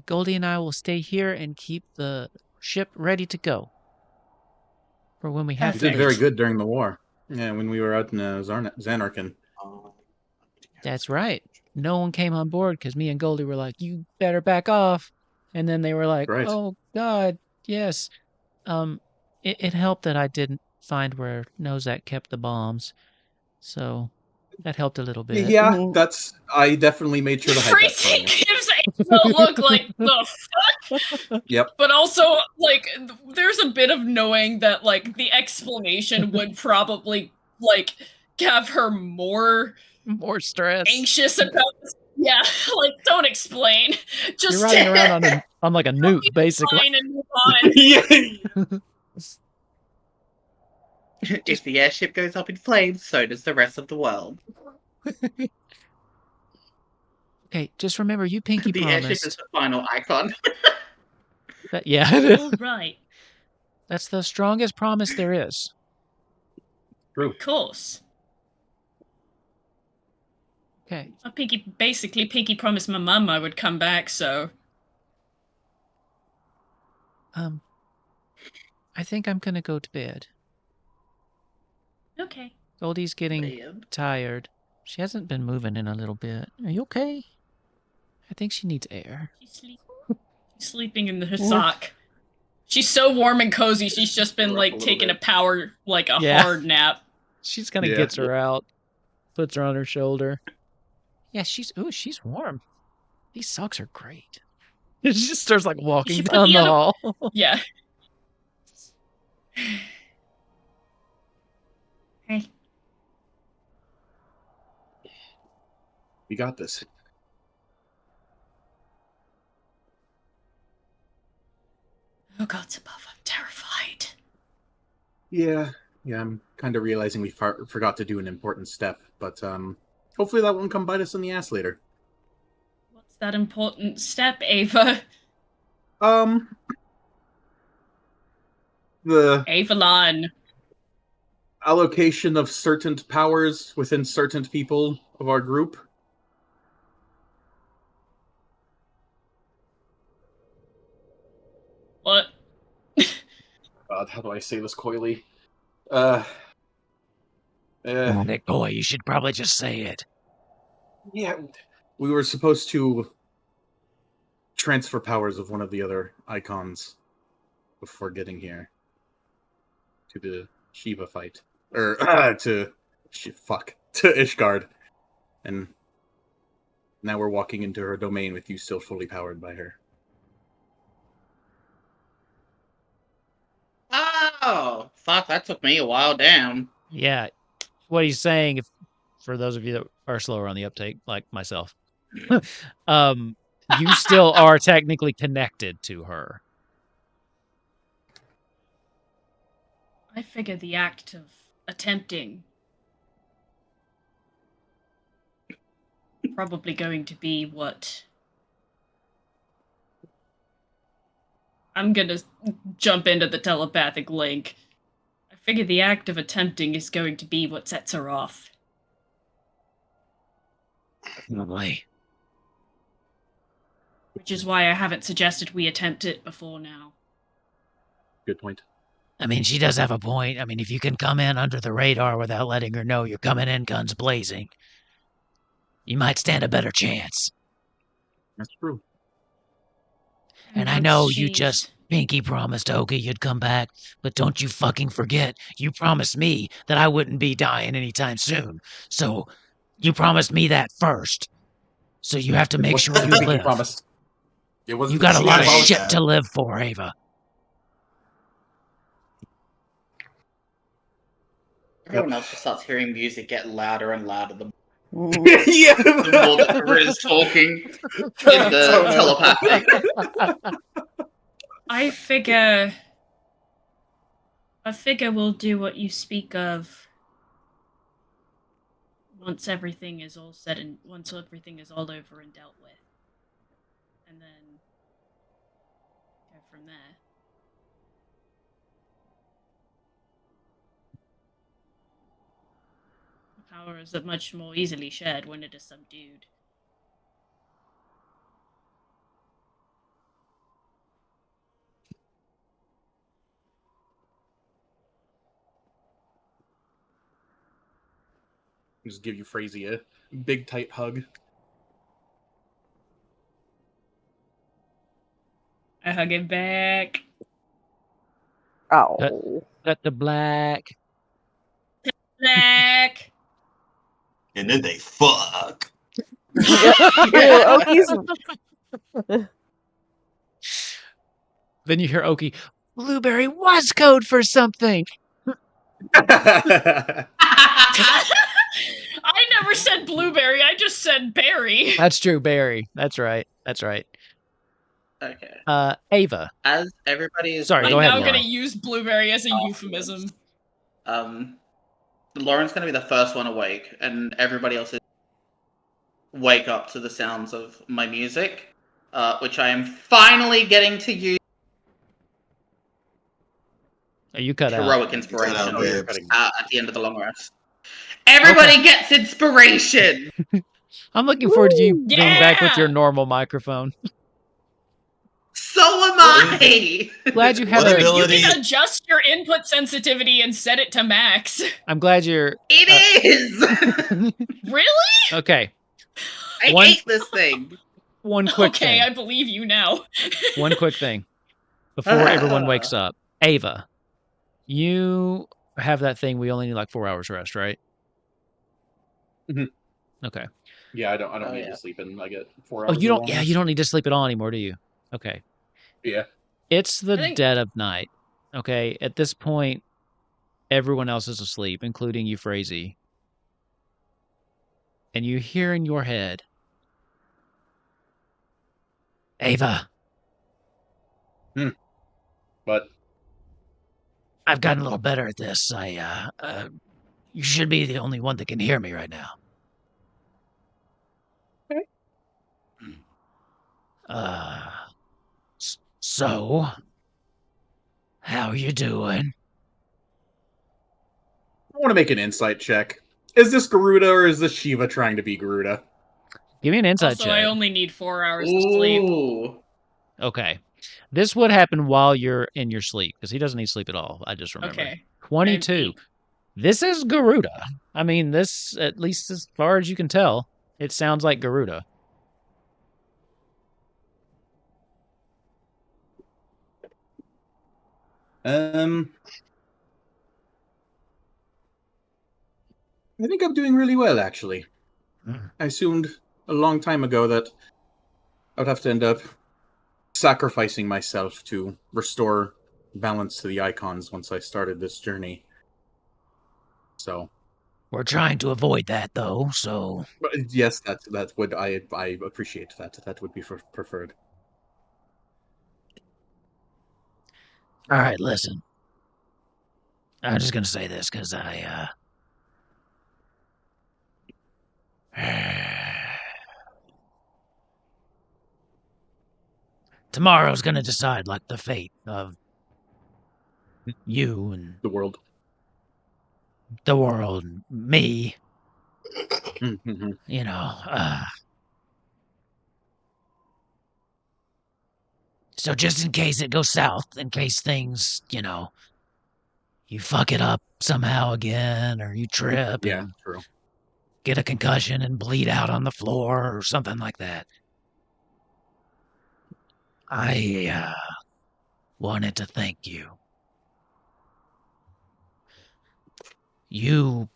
Goldie and I will stay here and keep the ship ready to go for when we have You to. did very good during the war. Yeah, when we were out in Zanarkand. That's right. No one came on board because me and Goldie were like, "You better back off," and then they were like, Right. "Oh God, yes." It helped that I didn't find where Nozak kept the bombs, so that helped a little bit. Yeah, I definitely made sure to hide that from Freezing you. gives a look like the fuck. Yep. But also, like, there's a bit of knowing that, like, the explanation would probably, like, have her more stress, anxious about this. Yeah, like, don't explain. Just you're riding around on like a nuke, basically. Fine and move on. Yeah. If the airship goes up in flames, so does the rest of the world. Okay, just remember, you pinky The promised. airship is the final icon. Yeah. All right. That's the strongest promise there is. True. Of course. Okay. Pinky promised my mum I would come back, so. I think I'm gonna go to bed. Okay. Goldie's getting tired. She hasn't been moving in a little bit. Are you okay? I think she needs air. She's sleeping in her sock. She's so warm and cozy. She's just been like taking a hard nap. She's kind of gets her out, puts her on her shoulder. Yeah, she's warm. These socks are great. She just starts like walking down the hall. Yeah. Hey. We got this. Oh, God's above. I'm terrified. Yeah, I'm kind of realizing we forgot to do an important step, but hopefully that won't come bite us in the ass later. What's that important step, Ava? The Avalon. Allocation of certain powers within certain people of our group. What? God, how do I say this coyly? Boy, you should probably just say it. Yeah, we were supposed to transfer powers of one of the other icons before getting here to the Shiva fight, or to Ishgard, and now we're walking into her domain with you still fully powered by her. Oh, fuck, that took me a while down. Yeah. What he's saying, for those of you that are slower on the uptake, like myself, you still are technically connected to her. I figure the act of attempting probably going to be what... I'm gonna jump into the telepathic link. I figure the act of attempting is going to be what sets her off. Lovely. Which is why I haven't suggested we attempt it before now. Good point. I mean, she does have a point. I mean, if you can come in under the radar without letting her know you're coming in guns blazing, you might stand a better chance. That's true. And I know you just pinky promised Oki you'd come back, but don't you fucking forget, you promised me that I wouldn't be dying anytime soon. So, you promised me that first. So you have to make What's sure the you pinky live. promise? It wasn't You got a lot of Yeah. shit to live for, Ava. Everyone else just starts hearing music get louder and louder the Yeah. the more that Farid is talking in the telepathic. I figure we'll do what you speak of once everything is all said and once everything is all over and dealt with. And then go from there. The power is much more easily shared when it is subdued. Just give you Frazee a big tight hug. I hug him back. Oh. Cut the black. Back. And then they fuck. Ew, Oki's Then you hear Oki, blueberry was code for something. I never said blueberry, I just said berry. That's true, Barry. That's right. That's right. Okay. Ava. As everybody is Sorry, I'm go ahead, now Laura. gonna use blueberry as a euphemism. Lauren's gonna be the first one awake, and everybody else is wake up to the sounds of my music, which I am finally getting to use You cut out. heroic inspiration Cut out, babes. at the end of the long rest. Everybody gets inspiration! I'm looking forward to you being back with your Yeah! normal microphone. So am I! Glad you have What a. ability- You can adjust your input sensitivity and set it to max. I'm glad you're. It is! Really? Okay. I One- hate this thing. One quick Okay, thing. I believe you now. One quick thing. Before everyone wakes up. Ava, you have that thing. We only need like 4 hours rest, right? Mhm. Okay. Yeah, I don't Oh, need yeah. to sleep in. I get 4 Oh, hours. you of don't. long Yeah, you don't need to sleep at all anymore, do you? Okay. Yeah. It's the I think- dead of night. Okay. At this point, everyone else is asleep, including you, Frazee. And you hear in your head, Ava, But I've gotten a little better at this. You should be the only one that can hear me right now. Okay. So, how you doing? I want to make an insight check. Is this Garuda or is this Shiva trying to be Garuda? Give me an insight Also, check. I only need 4 hours to sleep. Ooh. Okay. This would happen while you're in your sleep, because he doesn't need sleep at all. I just remember. Okay. 22. This is Garuda. I mean, this, at least as far as you can tell, it sounds like Garuda. I think I'm doing really well, actually. I assumed a long time ago that I would have to end up sacrificing myself to restore balance to the Eikons once I started this journey. So, We're trying to avoid that, though, so... Yes, that's what I appreciate that. That would be preferred. All right, listen. I'm just gonna say this, because tomorrow's gonna decide, like, the fate of you and The world. the world, and me, Mm-hmm. you know, so just in case it goes south, in case things, you know, you fuck it up somehow again, or you trip Yeah, and true. get a concussion and bleed out on the floor or something like that. I wanted to thank you. You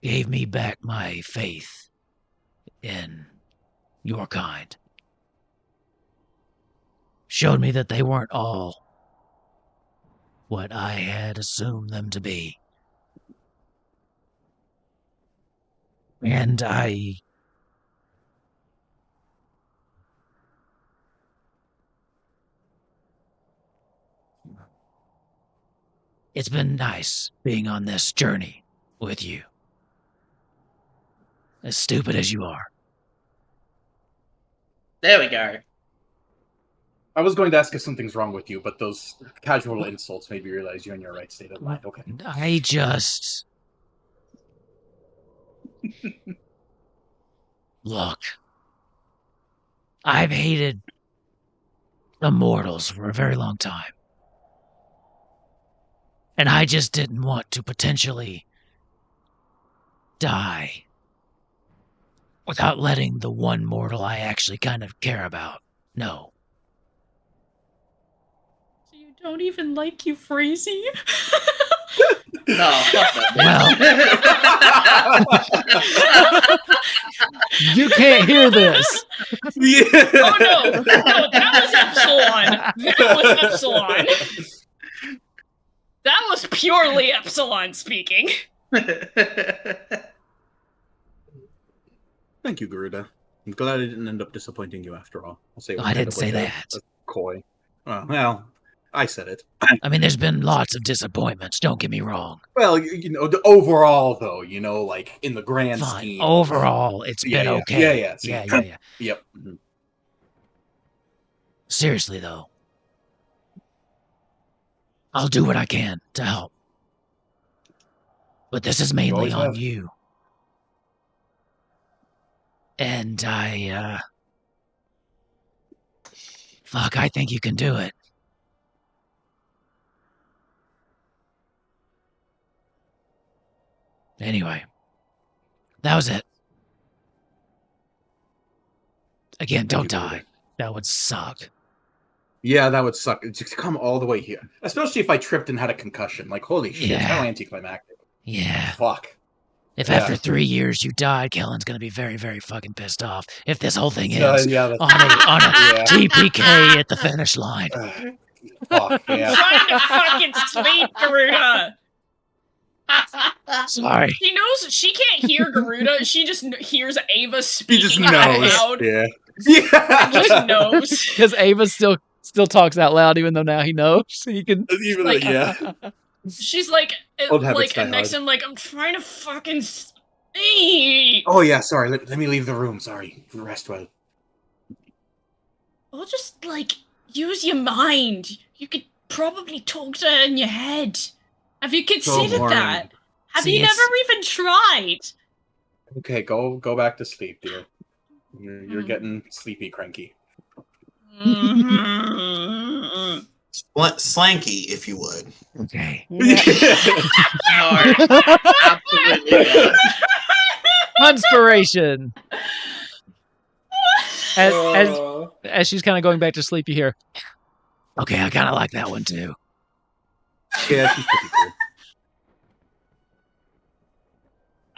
gave me back my faith in your kind. Showed me that they weren't all what I had assumed them to be. And it's been nice being on this journey with you. As stupid as you are. There we go. I was going to ask if something's wrong with you, but those casual insults made me realize you're in your right state of mind. Okay. I just... Look. I've hated immortals for a very long time. And I just didn't want to potentially die without letting the one mortal I actually kind of care about know. So you don't even like Euphrasia? No, fuck that. Well, you can't hear this. Yeah. Oh no, that was Epsilon. That was Epsilon. That was purely Epsilon speaking. Thank you, Garuda. I'm glad I didn't end up disappointing you after all. I'll say it was I kind didn't of say like that. a coy. Well, I said it. I mean, there's been lots of disappointments, don't get me wrong. Well, you know, overall, though, you know, like in the grand Fine. scheme. Overall, it's been okay. Yeah. Yeah. Yep. Mm-hmm. Seriously, though. I'll do what I can to help. But this is mainly always on have. you. And fuck, I think you can do it. Anyway, that was it. Again, Thank don't you, die. Garuda. That would suck. Yeah, that would suck. To come all the way here. Especially if I tripped and had a concussion. Like, holy shit, Yeah. how anticlimactic. Yeah. Fuck. If Yeah. after 3 years you died, Kellen's gonna be very, very fucking pissed off. If this whole thing Yeah, ends that's... on a Yeah. TPK at the finish line. Fuck, yeah. Trying to fucking sleep, Garuda. Sorry. She knows she can't hear Garuda. She just hears Ava He speaking just out knows. loud. Yeah. Just knows. Because Ava still talks out loud, even though now he knows. He can. Even Like- yeah. She's like, Old habits die next to hard. him, like, I'm trying to fucking sleep. Oh yeah, sorry. Let me leave the room. Sorry. Rest well. Well, just, like, use your mind. You could probably talk to her in your head. Have you considered boring. that? Have See, you it's- never even tried? Okay, go back to sleep, dear. You're getting sleepy, cranky. Mm-hmm. Slanky, if you would. Okay. No, absolutely not. Inspiration. As she's kind of going back to sleep, you hear, okay, I kind of like that one too. Yeah, she's pretty cool.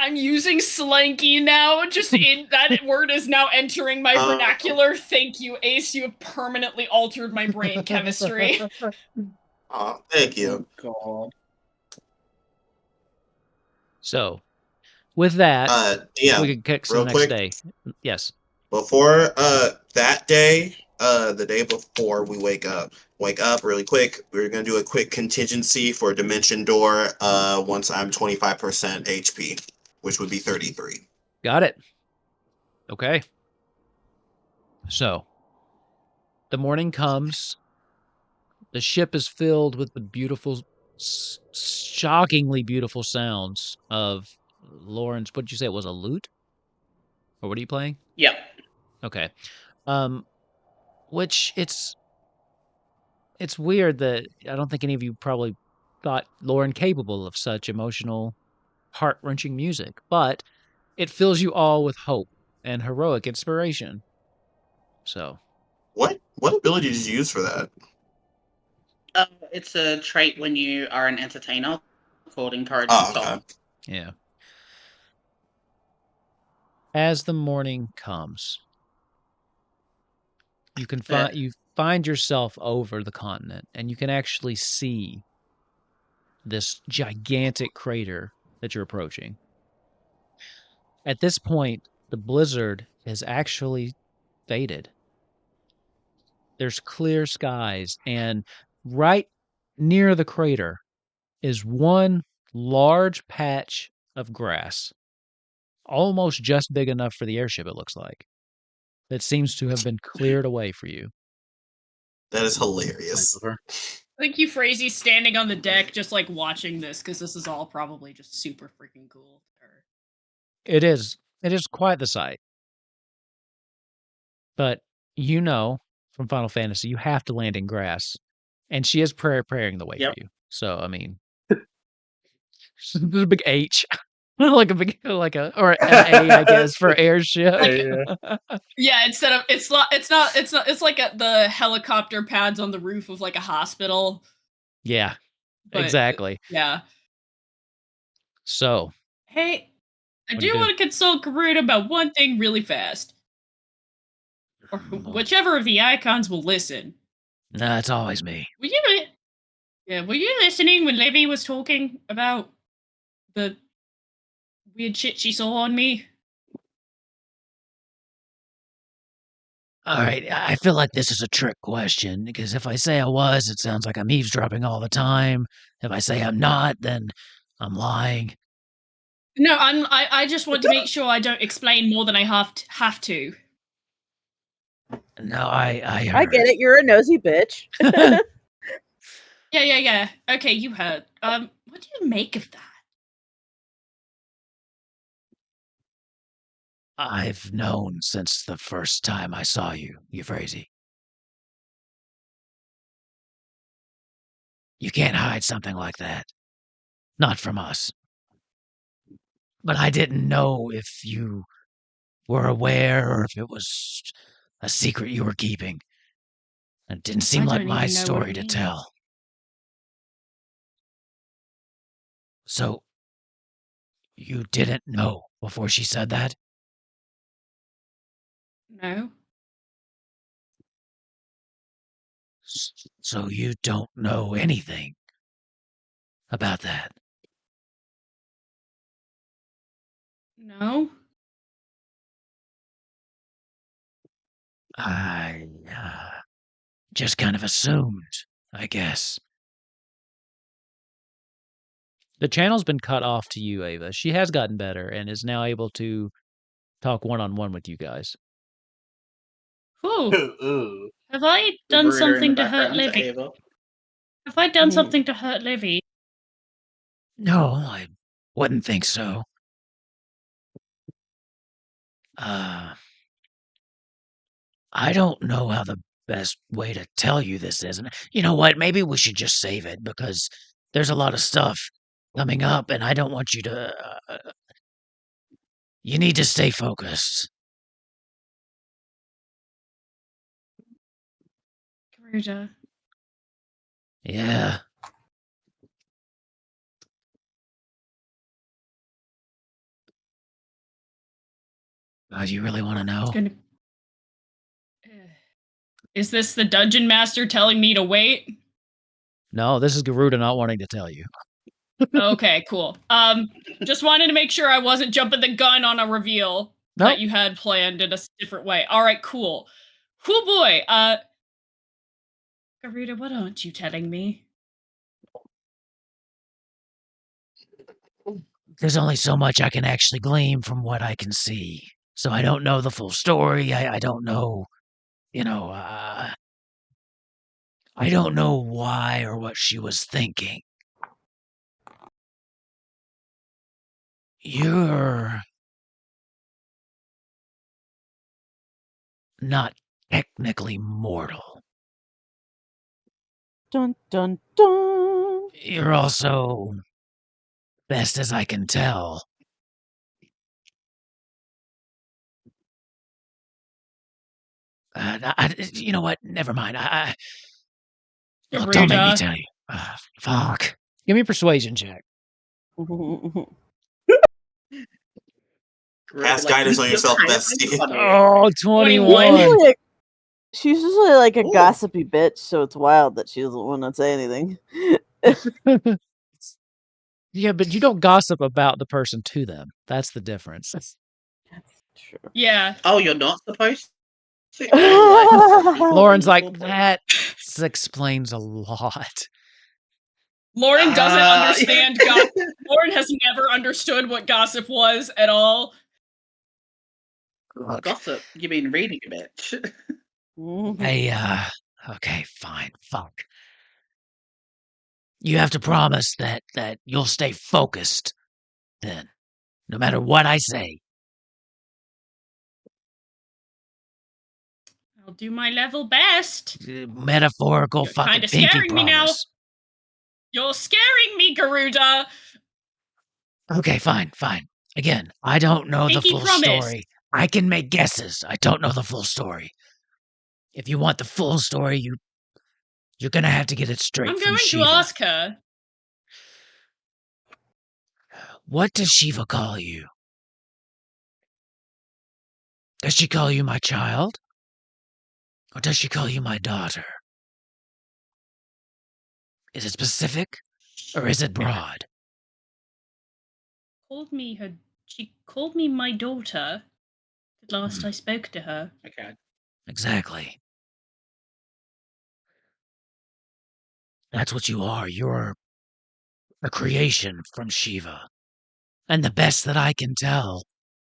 I'm using slanky now. Just in that word is now entering my vernacular. Thank you, Ace. You have permanently altered my brain chemistry. Thank you. God. So, with that, yeah, we can kick to real the next quick. day. Yes. Before that day, the day before we wake up really quick. We're gonna do a quick contingency for Dimension Door once I'm 25% HP, which would be 33. Got it. Okay. So, the morning comes. The ship is filled with the beautiful, shockingly beautiful sounds of Lauren's. What did you say it was, a lute? Or what are you playing? Yeah. Okay. Which it's weird that I don't think any of you probably thought Lauren capable of such emotional, heart-wrenching music, but it fills you all with hope and heroic inspiration. So, What ability did you use for that? It's a trait when you are an entertainer called Encouraging Oh, Soul. okay. yeah. As the morning comes, you can find yourself over the continent, and you can actually see this gigantic crater that you're approaching. At this point, the blizzard has actually faded. There's clear skies, and right near the crater is one large patch of grass, almost just big enough for the airship, it looks like, that seems to have been cleared away for you. That is hilarious. Thank you, Frazee, standing on the deck, just like watching this, because this is all probably just super freaking cool. It is. It is quite the sight. But you know from Final Fantasy, you have to land in grass. And she is preparing the way for you. So, I mean, there's a big H. Like a or an A, I guess, for airship. Yeah, instead of it's like the helicopter pads on the roof of like a hospital. Yeah, But, exactly. Yeah. So, hey, I What do you do do? want to consult Karun about one thing really fast. Or whichever of the icons will listen. Nah, it's always me. Were you listening when Livy was talking about the weird shit she saw on me? All right, I feel like this is a trick question, because if I say I was, it sounds like I'm eavesdropping all the time. If I say I'm not, then I'm lying. No, I just want to make sure I don't explain more than I have to. No, I I get it. You're a nosy bitch. Yeah. Okay, you heard. What do you make of that? I've known since the first time I saw you, Euphrasie. You can't hide something like that. Not from us. But I didn't know if you were aware or if it was a secret you were keeping. It didn't seem like my story to tell. So, you didn't know before she said that? No. So you don't know anything about that? No. I just kind of assumed, I guess. The channel's been cut off to you, Ava. She has gotten better and is now able to talk one-on-one with you guys. Ooh. Have I done something to hurt Livy? Have I done something to hurt Livy? No, I wouldn't think so. I don't know how the best way to tell you this is. And you know what? Maybe we should just save it, because there's a lot of stuff coming up and I don't want you to... you need to stay focused. Garuda. Yeah. Oh, do you really want to know? Is this the dungeon master telling me to wait? No, this is Garuda not wanting to tell you. Okay, cool. Just wanted to make sure I wasn't jumping the gun on a reveal that you had planned in a different way. All right, cool. Cool boy. Garuda, what aren't you telling me? There's only so much I can actually glean from what I can see. So I don't know the full story. I don't know, I don't know why or what she was thinking. You're not technically mortal. Dun dun dun. You're also, best as I can tell, you know what? Never mind. Look, don't make me tell you. Fuck. Give me a persuasion check. Cast guidance on yourself, bestie. Oh, 21. She's usually like a gossipy bitch, so it's wild that she doesn't want to say anything. Yeah, but you don't gossip about the person to them. That's the difference. That's true. Yeah. Oh, you're not supposed to? Lauren's like, that explains a lot. Lauren doesn't understand gossip. Lauren has never understood what gossip was at all. Look, Gossip? You mean reading a bitch? Okay, fine, fuck. You have to promise that you'll stay focused, then, no matter what I say. I'll do my level best. Metaphorical You're fucking kinda pinky scaring me now. promise. You're scaring me, Garuda. Okay, fine. Again, I don't know the Pinky full promise. story. I can make guesses. I don't know the full story. If you want the full story, you're gonna have to get it straight I'm from going Shiva. to ask her. What does Shiva call you? Does she call you my child? Or does she call you my daughter? Is it specific? Or is it broad? She called me my daughter the last I spoke to her. Okay. Exactly. That's what you are. You're a creation from Shiva. And the best that I can tell,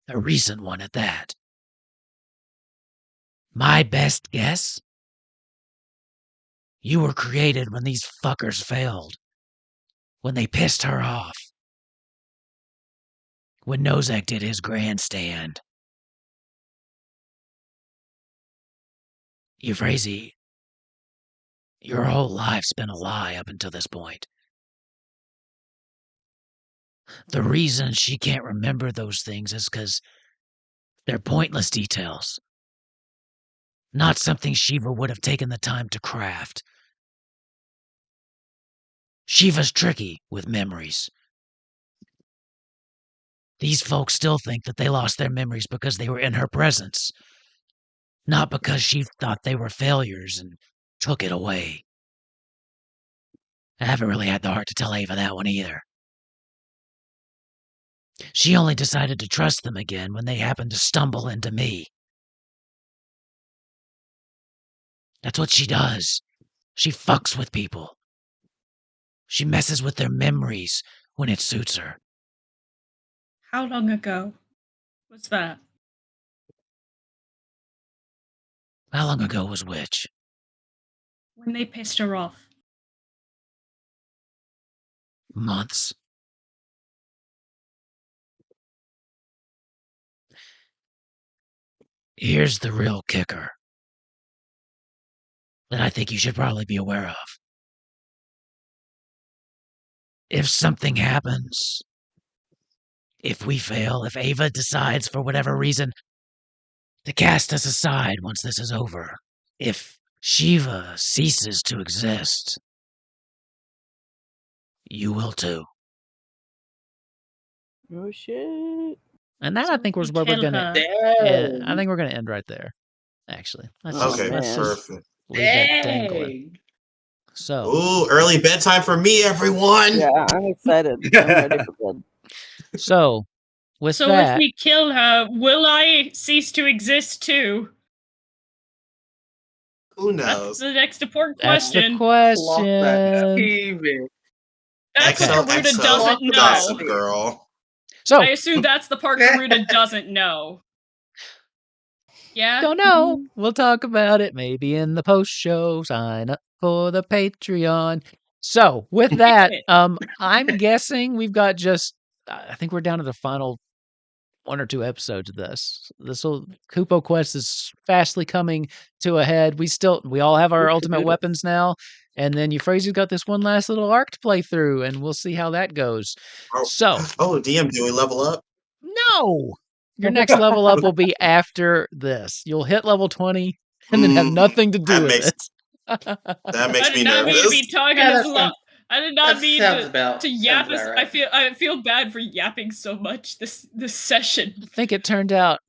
a recent one at that. My best guess? You were created when these fuckers failed. When they pissed her off. When Nozek did his grandstand. Euphrasia, your whole life's been a lie up until this point. The reason she can't remember those things is because they're pointless details. Not something Shiva would have taken the time to craft. Shiva's tricky with memories. These folks still think that they lost their memories because they were in her presence. Not because she thought they were failures and took it away. I haven't really had the heart to tell Ava that one either. She only decided to trust them again when they happened to stumble into me. That's what she does. She fucks with people. She messes with their memories when it suits her. How long ago was that? How long ago was which? When they pissed her off. Months. Here's the real kicker that I think you should probably be aware of. If something happens, if we fail, if Ava decides for whatever reason to cast us aside once this is over, if Shiva ceases to exist, you will too. Oh shit. And that I think was where we're gonna. Yeah, I think we're gonna end right there. Actually, let's Okay, just perfect. leave that dangling. So, Ooh, early bedtime for me, everyone. Yeah, I'm excited. I'm ready for bed. so with So that, if we kill her, will I cease to exist too? Who That's knows? the next important that's the question. Clock that. question. TV. That's what Garuda XOXO, doesn't know. Gossip Girl. So, I assume that's the part Garuda doesn't know. Yeah? don't know. We'll talk about it maybe in the post show. Sign up for the Patreon. So, with that, I'm guessing we've got just, I think we're down to the final 1 or 2 episodes of this. Kupo Quest is fastly coming to a head. We all have our ultimate weapons now, and then Euphrasia got this one last little arc to play through, and we'll see how that goes. So, DM, do we level up? no, your next level up will be after this. You'll hit level 20, and then have nothing to do with it. That makes I me did not mean to nervous. be talking Yeah, as that long. sounds- I did not that mean sounds to about- yap. sounds about right. I feel bad for yapping so much this session. I think it turned out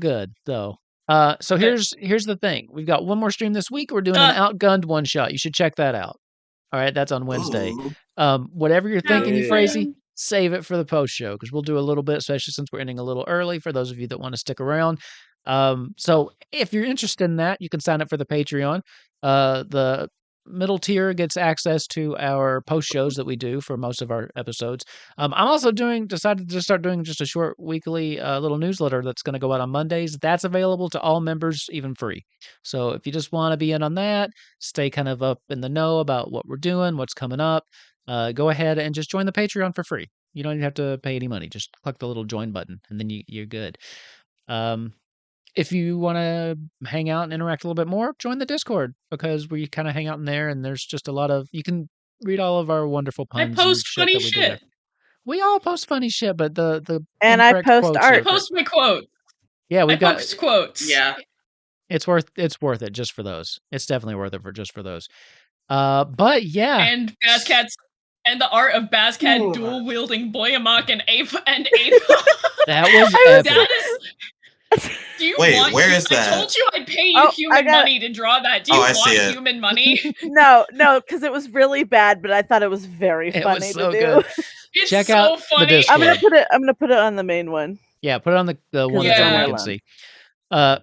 good though. So here's the thing. We've got one more stream this week. We're doing an Outgunned one shot. You should check that out. All right, that's on Wednesday. Ooh. Whatever you're thinking, Yeah. Euphrasia, save it for the post show because we'll do a little bit, especially since we're ending a little early for those of you that want to stick around. So if you're interested in that, you can sign up for the Patreon. The middle tier gets access to our post shows that we do for most of our episodes. I'm also decided to start doing just a short weekly little newsletter that's going to go out on Mondays. That's available to all members, even free. So if you just want to be in on that, stay kind of up in the know about what we're doing, what's coming up, go ahead and just join the Patreon for free. You don't even have to pay any money. Just click the little join button, and then you're good. If you want to hang out and interact a little bit more, join the Discord because we kind of hang out in there, and there's just a lot of you can read all of our wonderful I puns. post and funny that we do there. shit. We all post funny shit, but the And I incorrect post quotes art. are- I post my quotes. Yeah, I we've got. post quotes. Yeah. It's worth it just for those. It's definitely worth it just for those. But yeah, And Bazcat's and the art of Bazcat Ooh. dual wielding Boyamak and Ava that was That epic. is. Do you Wait, want? where is I that? told you I'd pay you Oh, I human got it. money to draw that. Do you I see want it. human money? No, because it was really bad, but I thought it was very It funny was so to do. good. It's Check so out the funny. Discord. I'm gonna put it on the main one. Yeah, put it on the one that Yeah. everyone can see.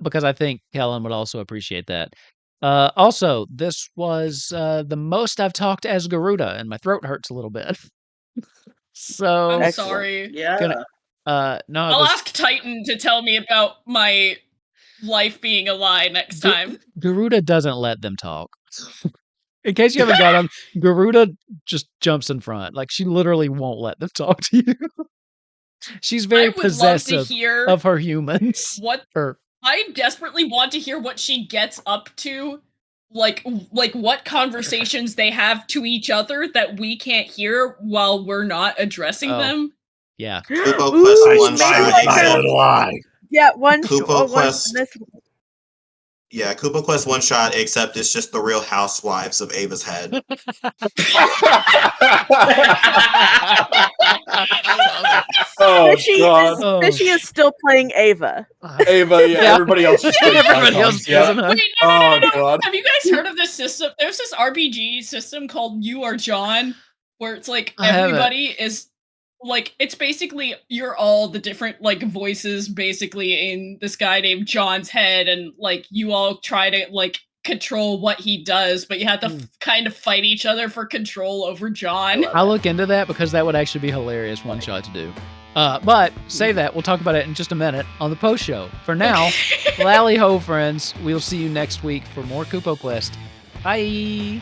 Because I think Kellen would also appreciate that. Also, this was the most I've talked as Garuda, and my throat hurts a little bit. So, I'm Excellent. sorry. Yeah. no, I'll ask Titan to tell me about my life being a lie next time. Garuda doesn't let them talk. In case you haven't got on, Garuda just jumps in front. Like, she literally won't let them talk to you. She's very I would love to possessive hear of her humans. what I desperately want to hear what she gets up to, like what conversations they have to each other that we can't hear while we're not addressing Oh. them. Yeah. Kupo Ooh, Quest maybe one like shot. a- lie. Yeah, one. Kupo one Quest. this- Yeah, Kupo Quest one shot, except it's just the Real Housewives of Ava's head. Oh Fishy god. Oh. Fishy is still playing Ava. Ava, yeah, everybody else is playing Everybody icons, else yeah. doesn't know. Wait, Oh god. have you guys heard of this system? There's this RPG system called You Are John, where it's like I haven't. everybody is like it's basically you're all the different like voices basically in this guy named John's head, and like you all try to like control what he does, but you have to kind of fight each other for control over John. I'll look into that because that would actually be hilarious one shot to do. But save that. We'll talk about it in just a minute on the post show. For now, lally ho, friends. We'll see you next week for more Kupo Quest. Bye.